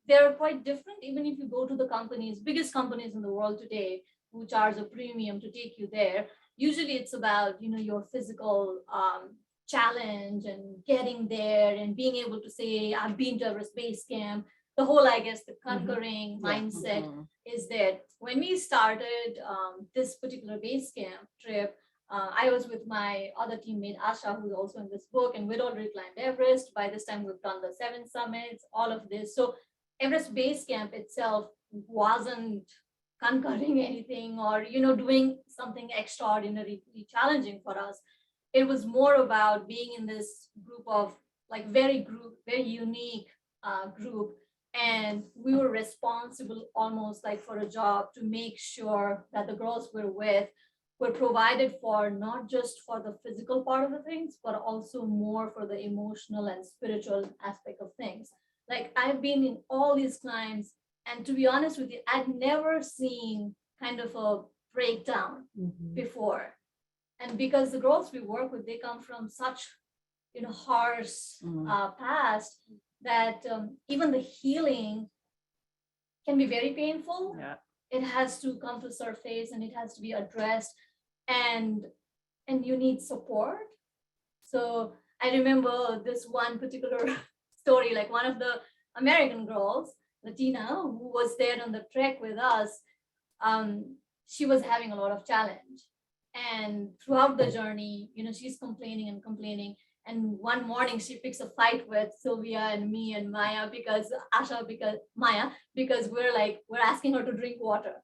they're quite different. Even if you go to the biggest companies in the world today, who charge a premium to take you there, usually it's about, your physical challenge and getting there and being able to say, I've been to Everest Base Camp. The whole, I guess, the conquering mindset Mhm. is there. When we started this particular base camp trip, I was with my other teammate, Asha, who's also in this book, and we'd already climbed Everest. By this time, we've done the 7 summits, all of this. So Everest Base Camp itself wasn't conquering anything or, doing something extraordinarily challenging for us. It was more about being in this group of like very unique group. And we were responsible almost like for a job to make sure that the girls we're with were provided for, not just for the physical part of the things, but also more for the emotional and spiritual aspect of things. Like I've been in all these climbs, and to be honest with you, I'd never seen kind of a breakdown before. And because the girls we work with, they come from such, harsh past that even the healing can be very painful. Yeah. It has to come to surface and it has to be addressed, and you need support. So I remember this one particular story, like one of the American girls, Latina, who was there on the trek with us. She was having a lot of challenge, and throughout the journey, she's complaining and complaining. And one morning she picks a fight with Sylvia and me and Maya because Maya, because we're asking her to drink water.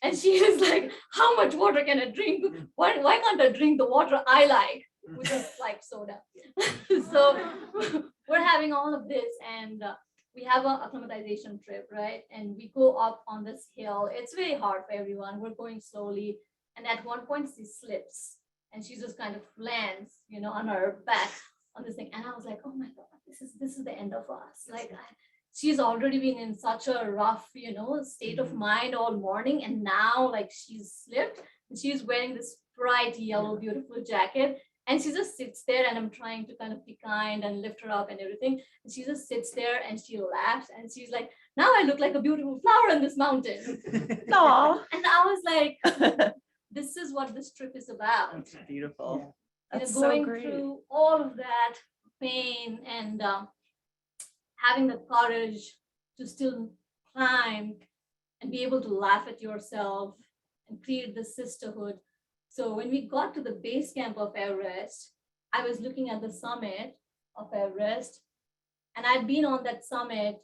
And she is like, how much water can I drink? Why can't I drink the water I like, which is like soda? So we're having all of this, and we have a acclimatization trip, right? And we go up on this hill. It's very hard for everyone. We're going slowly. And at one point she slips and she just kind of lands, on her back on this thing. And I was like, oh my God, this is the end of us. Like she's already been in such a rough, state of mind all morning. And now like she's slipped and she's wearing this bright yellow, beautiful jacket. And she just sits there, and I'm trying to kind of be kind and lift her up and everything. And she just sits there and she laughs and she's like, now I look like a beautiful flower on this mountain. Aw. And I was like, this is what this trip is about. That's beautiful. You know, That's so going great. through all of that pain and having the courage to still climb and be able to laugh at yourself and create the sisterhood. So when we got to the base camp of Everest, I was looking at the summit of Everest, and I'd been on that summit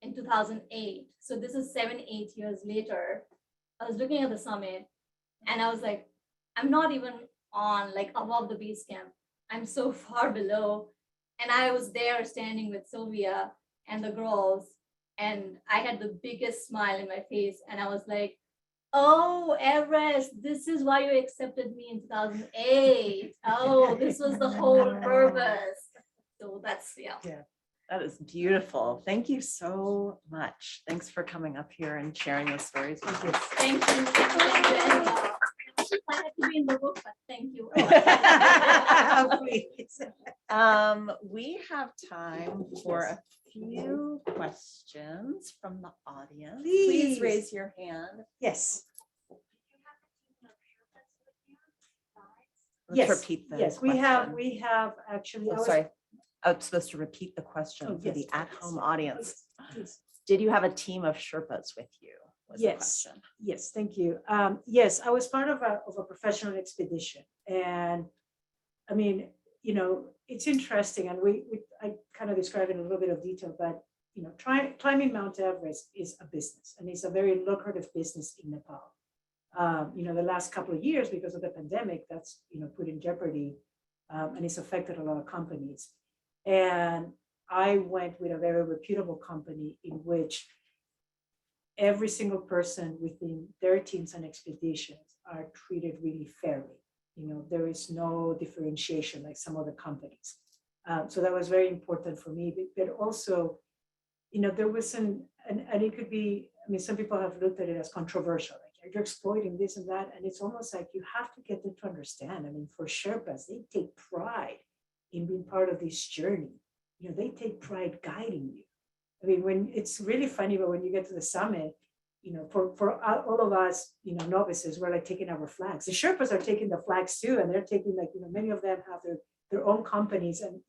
in 2008. So this is 7-8 years later. I was looking at the summit and I was like, I'm not even on like above the base camp. I'm so far below. And I was there standing with Sylvia and the girls, and I had the biggest smile in my face. And I was like, oh, Everest, this is why you accepted me in 2008. Oh, this was the whole purpose. So that's, yeah. That is beautiful. Thank you so much. Thanks for coming up here and sharing those stories with us. Thank you. And, I had to be in the book, but thank you. We have time for a few questions from the audience. Please Please. raise your hand. Yes, Let's yes, repeat the yes, question. we have actually. I Oh, was- sorry. I was supposed to repeat the question Oh, for yes, the yes, at-home audience. please. Did you have a team of Sherpas with you? Was the Yes. question. Yes, thank you. Yes, I was part of a professional expedition, and I mean, it's interesting, and I kind of describe it in a little bit of detail, but climbing Mount Everest is a business, and it's a very lucrative business in Nepal. The last couple of years, because of the pandemic, that's put in jeopardy, and it's affected a lot of companies. And I went with a very reputable company in which every single person within their teams and expeditions are treated really fairly. There is no differentiation like some other companies. So that was very important for me. But also, there wasn't, and it could be, some people have looked at it as controversial. Like you're exploiting this and that. And it's almost like you have to get them to understand. For Sherpas, they take pride in being part of this journey. They take pride guiding you. When it's really funny, but when you get to the summit, for all of us, novices, we're like taking our flags. The Sherpas are taking the flags too, and they're taking many of them have their own companies, and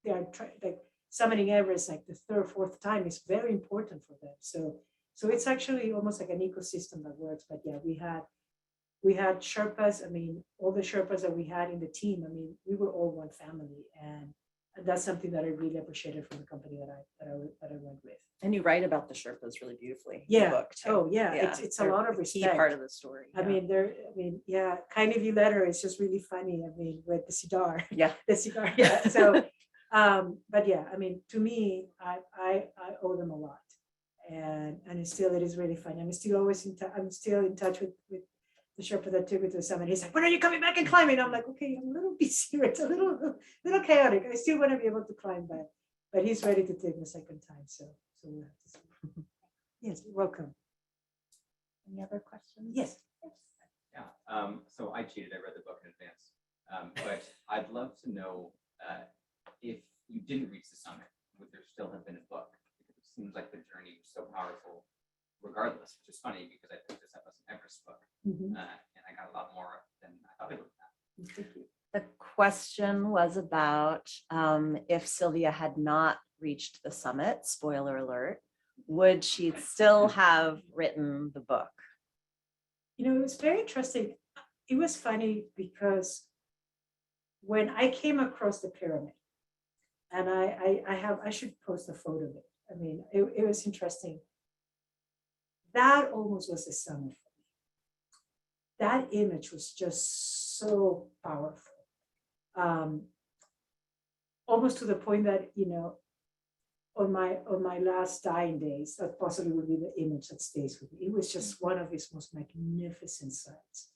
they are like summiting Everest like the third, fourth time is very important for them. So it's actually almost like an ecosystem that works. But yeah, we had Sherpas. All the Sherpas that we had in the team. We were all one family, and that's something that I really appreciated from the company that I went with. And you write about the Sherpas really beautifully. in the Yeah. book, too. Oh yeah, it's a they're lot of a key respect. part of the story. Yeah. Kind of you letter is just really funny. With the cigar. Yeah. The cigar. Yeah. So, but yeah, to me, I owe them a lot, and still it is really funny. I'm still always I'm still in touch with the Sherpa that took me to the summit. He's like, when are you coming back and climbing? I'm like, okay, I'm a little busier. It's a little chaotic. I still want to be able to climb, but he's ready to take me a second time. So we'll have to see. Yes, you're welcome. Any other questions? Yes. Yeah, so I cheated, I read the book in advance. But I'd love to know if you didn't reach the summit, would there still have been a book? Because it seems like the journey was so powerful regardless, which is funny because I picked this up as an Everest book, Mhm. and I got a lot more than I thought I would have. Thank you. The question was about if Sylvia had not reached the summit, spoiler alert, would she still have written the book? It was very interesting. It was funny because when I came across the pyramid, And I should post a photo of it. I mean, it was interesting. That almost was a summit for me. That image was just so powerful. Almost to the point that, you know, on my last dying days, that possibly would be the image that stays with me. It was just one of his most magnificent sights.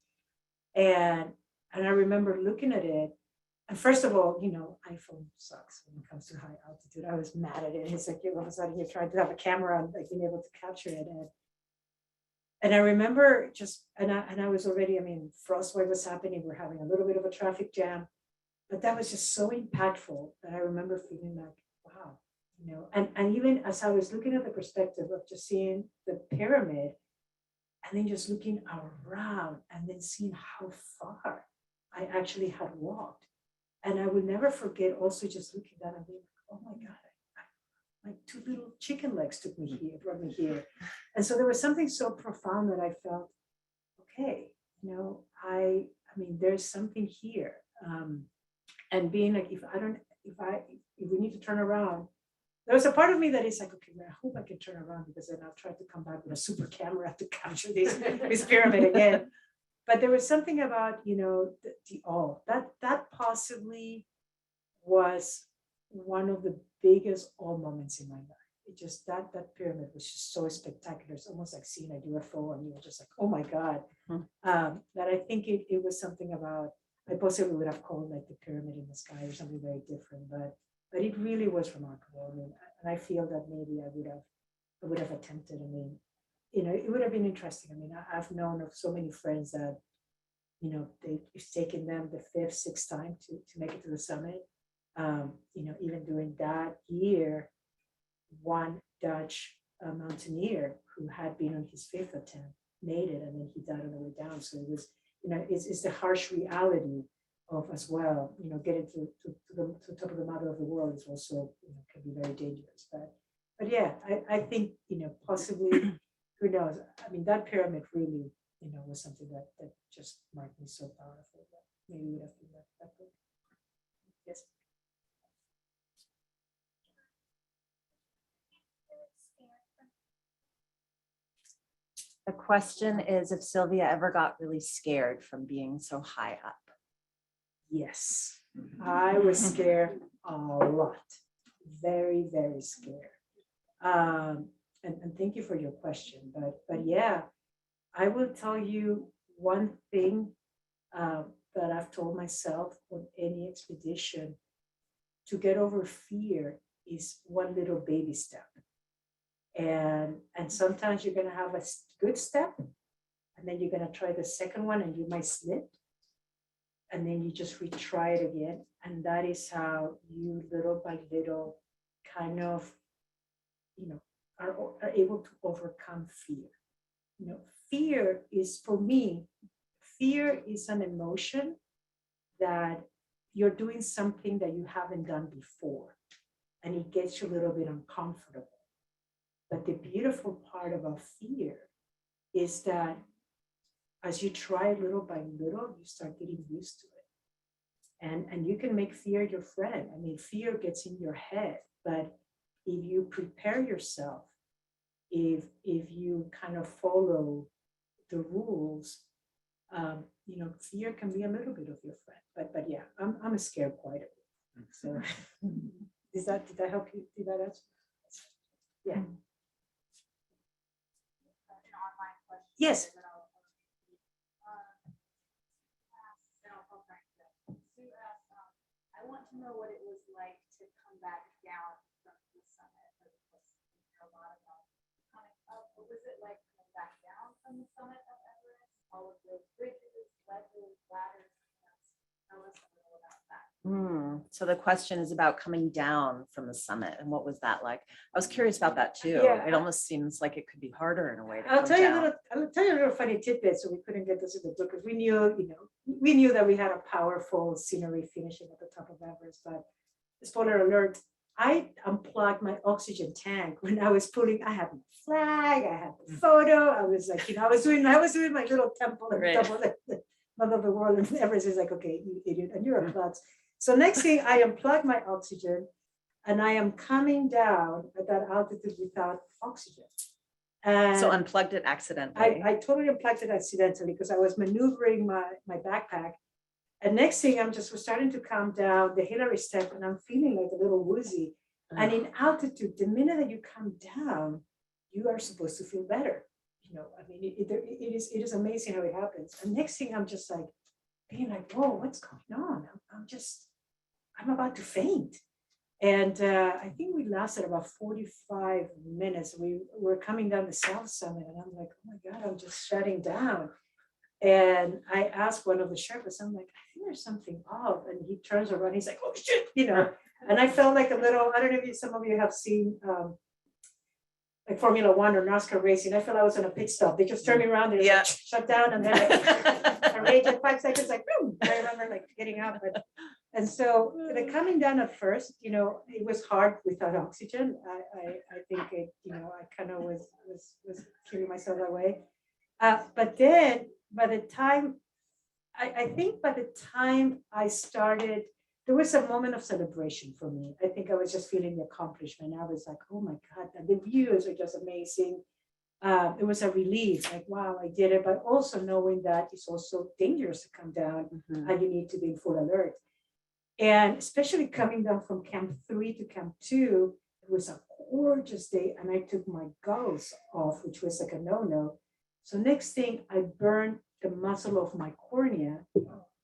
And I remember looking at it. And first of all, you know, iPhone sucks when it comes to high altitude. I was mad at it. It's like all of a sudden you're trying to have a camera and like being able to capture it. And I remember just, and I was already, I mean, frostbite was happening. We're having a little bit of a traffic jam, but that was just so impactful that I remember feeling like, wow, you know, and even as I was looking at the perspective of just seeing the pyramid and then just looking around and then seeing how far I actually had walked. And I would never forget also just looking at that and being like, oh my God, my two little chicken legs took me here, brought me here. And so there was something so profound that I felt, okay, you know, I mean, there's something here. And being like, if we need to turn around, there was a part of me that is like, okay, well, I hope I can turn around because then I'll try to come back with a super camera to capture this pyramid again. But there was something about, you know, the awe that possibly was one of the biggest awe moments in my life. It just that pyramid was just so spectacular. It's almost like seeing a UFO, and you're just like, oh my God. That I think it was something about. I possibly would have called like the pyramid in the sky or something very different, but it really was remarkable. I mean, and I feel that maybe I would have attempted. I mean, you know, it would have been interesting. I mean, I've known of so many friends that, you know, it's taken them the 5th, 6th time to make it to the summit. You know, even during that year, one Dutch mountaineer who had been on his 5th attempt made it, and then he died on the way down. So it was, you know, it's the harsh reality of as well, you know, getting to the top of the mountain of the world is also, you know, can be very dangerous. But yeah, I think, you know, possibly, who knows? I mean, that pyramid really, you know, was something that just marked me so powerful that maybe we would have to read that book. Yes. The question is if Sylvia ever got really scared from being so high up. Yes, I was scared a lot, very, very scared. And thank you for your question, but yeah, I will tell you one thing that I've told myself on any expedition: to get over fear is one little baby step. And sometimes you're gonna have a good step, and then you're gonna try the second one and you might slip. And then you just retry it again. And that is how you little by little kind of, you know, are able to overcome fear. You know, fear is, for me, fear is an emotion that you're doing something that you haven't done before, and it gets you a little bit uncomfortable. But the beautiful part about fear is that as you try little by little, you start getting used to it. And you can make fear your friend. I mean, fear gets in your head, but if you prepare yourself, if you kind of follow the rules, you know, fear can be a little bit of your friend. But yeah, I'm scared quite a bit. So did that help you? Did that answer? Yeah. Yes. I want to know what it was like to come back down from the summit. A lot about coming up. What was it like coming back down from the summit of Everest? All of those bridges, ledges, ladders. Tell us a little about that. So the question is about coming down from the summit, and what was that like? I was curious about that too. Yeah. It almost seems like it could be harder in a way to I'll come tell you down. I'll tell you a little funny tidbit. So we couldn't get this in the book because we knew, you know, we knew that we had a powerful scenery finishing at the top of Everest. But spoiler alert, I unplugged my oxygen tank when I was pulling. I had my flag, I had the photo. I was like, you know, I was doing my little temple at the top of the mother of the world. And Everest is like, okay, you idiot, and you're a klutz. So next thing, I unplugged my oxygen. and I am coming down at that altitude without oxygen. And So unplugged it accidentally. I totally unplugged it accidentally because I was maneuvering my backpack. And next thing I'm just was starting to calm down the Hillary step, and I'm feeling like a little woozy. And in altitude, the minute that you come down, you are supposed to feel better. You know, I mean, it is amazing how it happens. And next thing I'm just like being like, whoa, what's going on? I'm about to faint. And I think we lasted about 45 minutes. We were coming down the South Summit, and I'm like, oh my God, I'm just shutting down. And I asked one of the Sherpas, I'm like, I think there's something off. And he turns around, he's like, oh shit, you know. And I felt like a little, I don't know if some of you have seen like Formula One or NASCAR racing. I felt I was on a pit stop. They just turned me around and Yeah. like, shut down, and then I raged at 5 seconds, like, boom. I remember like getting up. And so the coming down at first, you know, it was hard without oxygen. I think it, you know, I kind of was feeling myself that way. But then by the time, I think by the time I started, there was a moment of celebration for me. I think I was just feeling the accomplishment. I was like, oh my God, and the views are just amazing. It was a relief, like, wow, I did it. But also knowing that it's also dangerous to come down and you need to be in full alert. And especially coming down from Camp 3 to Camp 2, it was a gorgeous day, and I took my goggles off, which was like a no-no. So next thing, I burned the muscle of my cornea,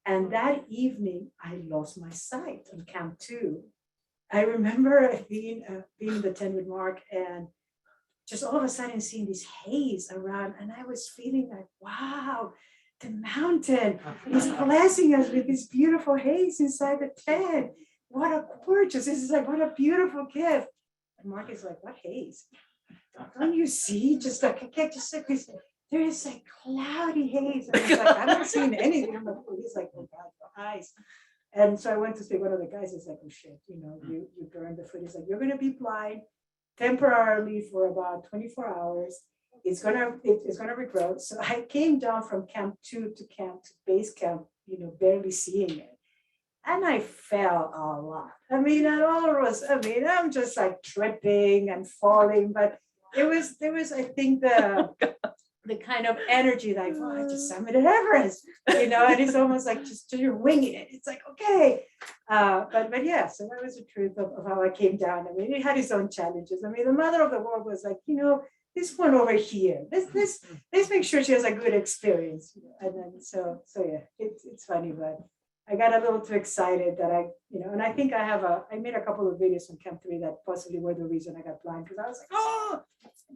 and that evening, I lost my sight on Camp 2. I remember being in the tent with Mark, and just all of a sudden seeing this haze around, and I was feeling like, wow, the mountain is blessing us with this beautiful haze inside the tent. What a gorgeous, this is like, what a beautiful gift. And Mark is like, what haze? Don't you see? Just like, I can't just like this, there is like cloudy haze. And he's like, I'm not seeing anything. I'm like, oh, he's like, oh God, your eyes. And so I went to speak, one of the guys is like, oh shit, you know, you burned the foot. He's like, you're gonna be blind temporarily for about 24 hours. It's gonna regrow. So I came down from Camp 2 to base camp, you know, barely seeing it. And I fell a lot. I mean, I'm just like tripping and falling, but there was, I think the kind of energy like, oh, I just summited Everest, you know, and it's almost like just you're winging it. It's like, okay. But yeah, so that was the truth of how I came down. I mean, it had its own challenges. I mean, the mother of the world was like, you know, this one over here, let's make sure she has a good experience. And then, so yeah, it's funny, but I got a little too excited that and I think I made a couple of videos from Camp 3 that possibly were the reason I got blind, because I was like, oh,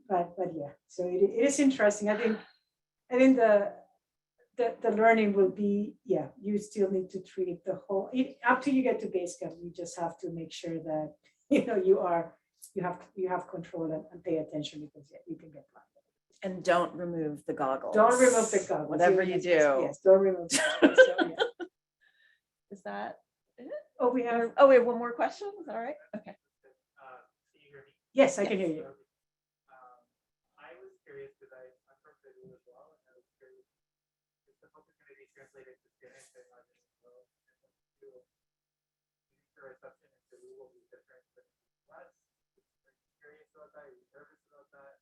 but yeah, so it is interesting. I think the learning will be, yeah, you still need to treat the whole, up till you get to base camp, you just have to make sure that, you know, you have control and pay attention, because yeah, you can get blind. And don't remove the goggles. Don't remove the goggles. Whatever you do. Yes, don't remove the goggles. So, yeah. Is that it? Oh, we have, Oh, we have one more question. Is that all right? Okay. yes, I can hear you. I was curious because I'm from Peru as well, and I was curious if the book is going to be translated to Spanish and not just in Peru. Your reception in Peru will be different than the US. Are you curious about that? Are you nervous about that?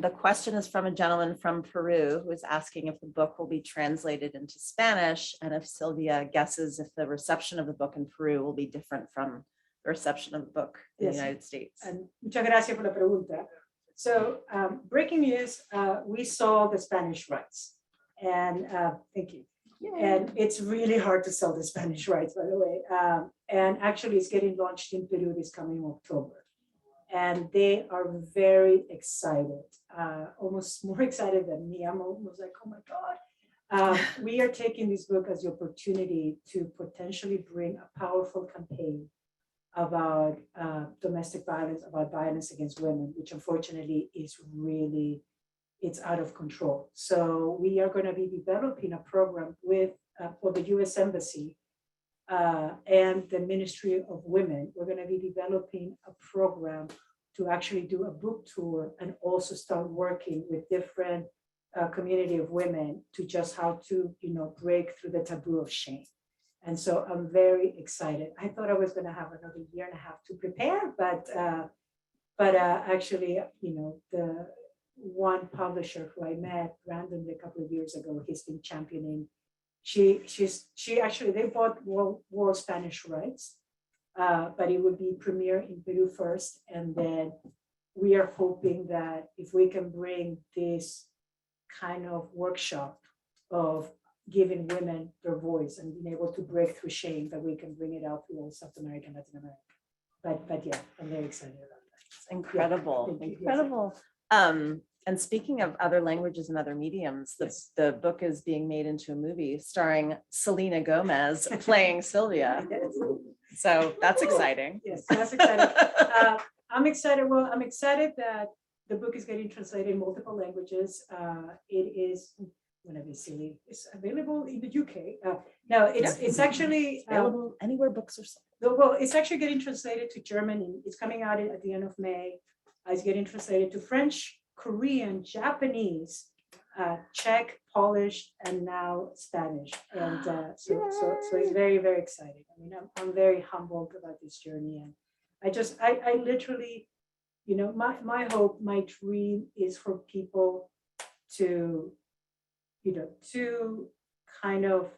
The question is from a gentleman from Peru who is asking if the book will be translated into Spanish, and if Sylvia guesses if the reception of the book in Peru will be different from the reception of the book in Yes. the United States. And muchas gracias por la pregunta. So breaking news, we saw the Spanish rights, and thank you. And it's really hard to sell the Spanish rights, by the way. And actually it's getting launched in Peru this coming October. And they are very excited, almost more excited than me. I'm almost like, oh my God. We are taking this book as the opportunity to potentially bring a powerful campaign about domestic violence, about violence against women, which unfortunately is really, it's out of control. So we are going to be developing a program with for the US Embassy and the Ministry of Women. We're going to be developing a program to actually do a book tour and also start working with different community of women to just how to, you know, break through the taboo of shame. And so I'm very excited. I thought I was going to have another year and a half to prepare, but actually, the one publisher who I met randomly a couple of years ago, he's been championing. She actually, they bought world Spanish rights, but it would be premiere in Peru first, and then we are hoping that if we can bring this kind of workshop of giving women their voice and being able to break through shame, that we can bring it out to all South America and Latin America. But yeah, I'm very excited about that. It's incredible, thank you. Yes. incredible. And speaking of other languages and other mediums, the book is being made into a movie starring Selena Gomez playing Sylvia. Yes. So that's exciting. Yes, that's exciting. I'm excited. Well, I'm excited that the book is getting translated in multiple languages. It is, I'm gonna be silly, it's available in the UK. No, it's actually Available anywhere books are sold. well, it's actually getting translated to German. It's coming out at the end of May. It's getting translated to French, Korean, Japanese, Czech, Polish, and now Spanish. And so it's very, very exciting. I mean, I'm very humbled about this journey. And I literally, my hope, my dream is for people to, to kind of,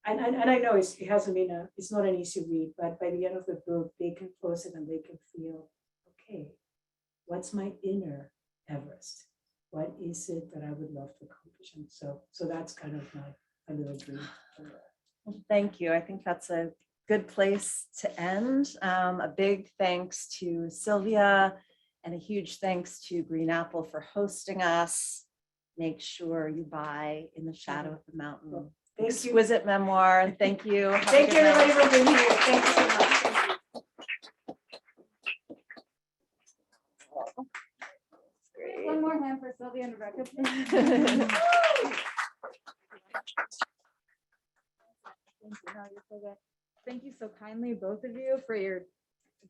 and I know it hasn't been it's not an easy read, but by the end of the book, they can close it and they can feel, okay, what's my inner Everest? What is it that I would love to accomplish? And so that's kind of my little dream. Well, thank you. I think that's a good place to end. A big thanks to Sylvia and a huge thanks to Green Apple for hosting us. Make sure you buy In the Shadow of the Mountain. Thank you. Exquisite memoir. And thank you. Have a Thank good you, night. everybody, for being here. Thank you so much. One more hand for Sylvia and Rebecca. Thank you. No, you're so good. Thank you so kindly, both of you, for your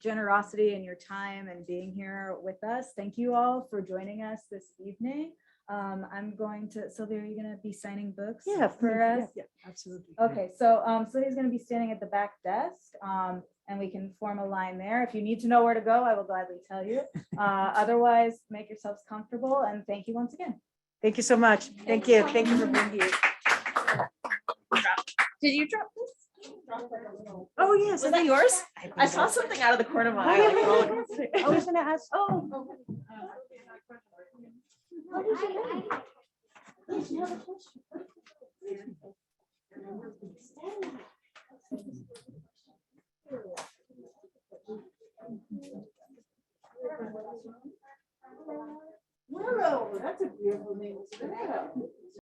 generosity and your time and being here with us. Thank you all for joining us this evening. I'm going to, Sylvia, are you going to be signing books for us? Yeah, absolutely. Okay, so Sylvia's going to be standing at the back desk, and we can form a line there. If you need to know where to go, I will gladly tell you. Otherwise, make yourselves comfortable, and thank you once again. Thank you so much. Thank you. Thank you for being here. Did you drop this? Oh, yes. Was that yours? I saw something out of the corner of my eye. Like, rolling. I was going to ask. Oh. Willow, that's a beautiful name.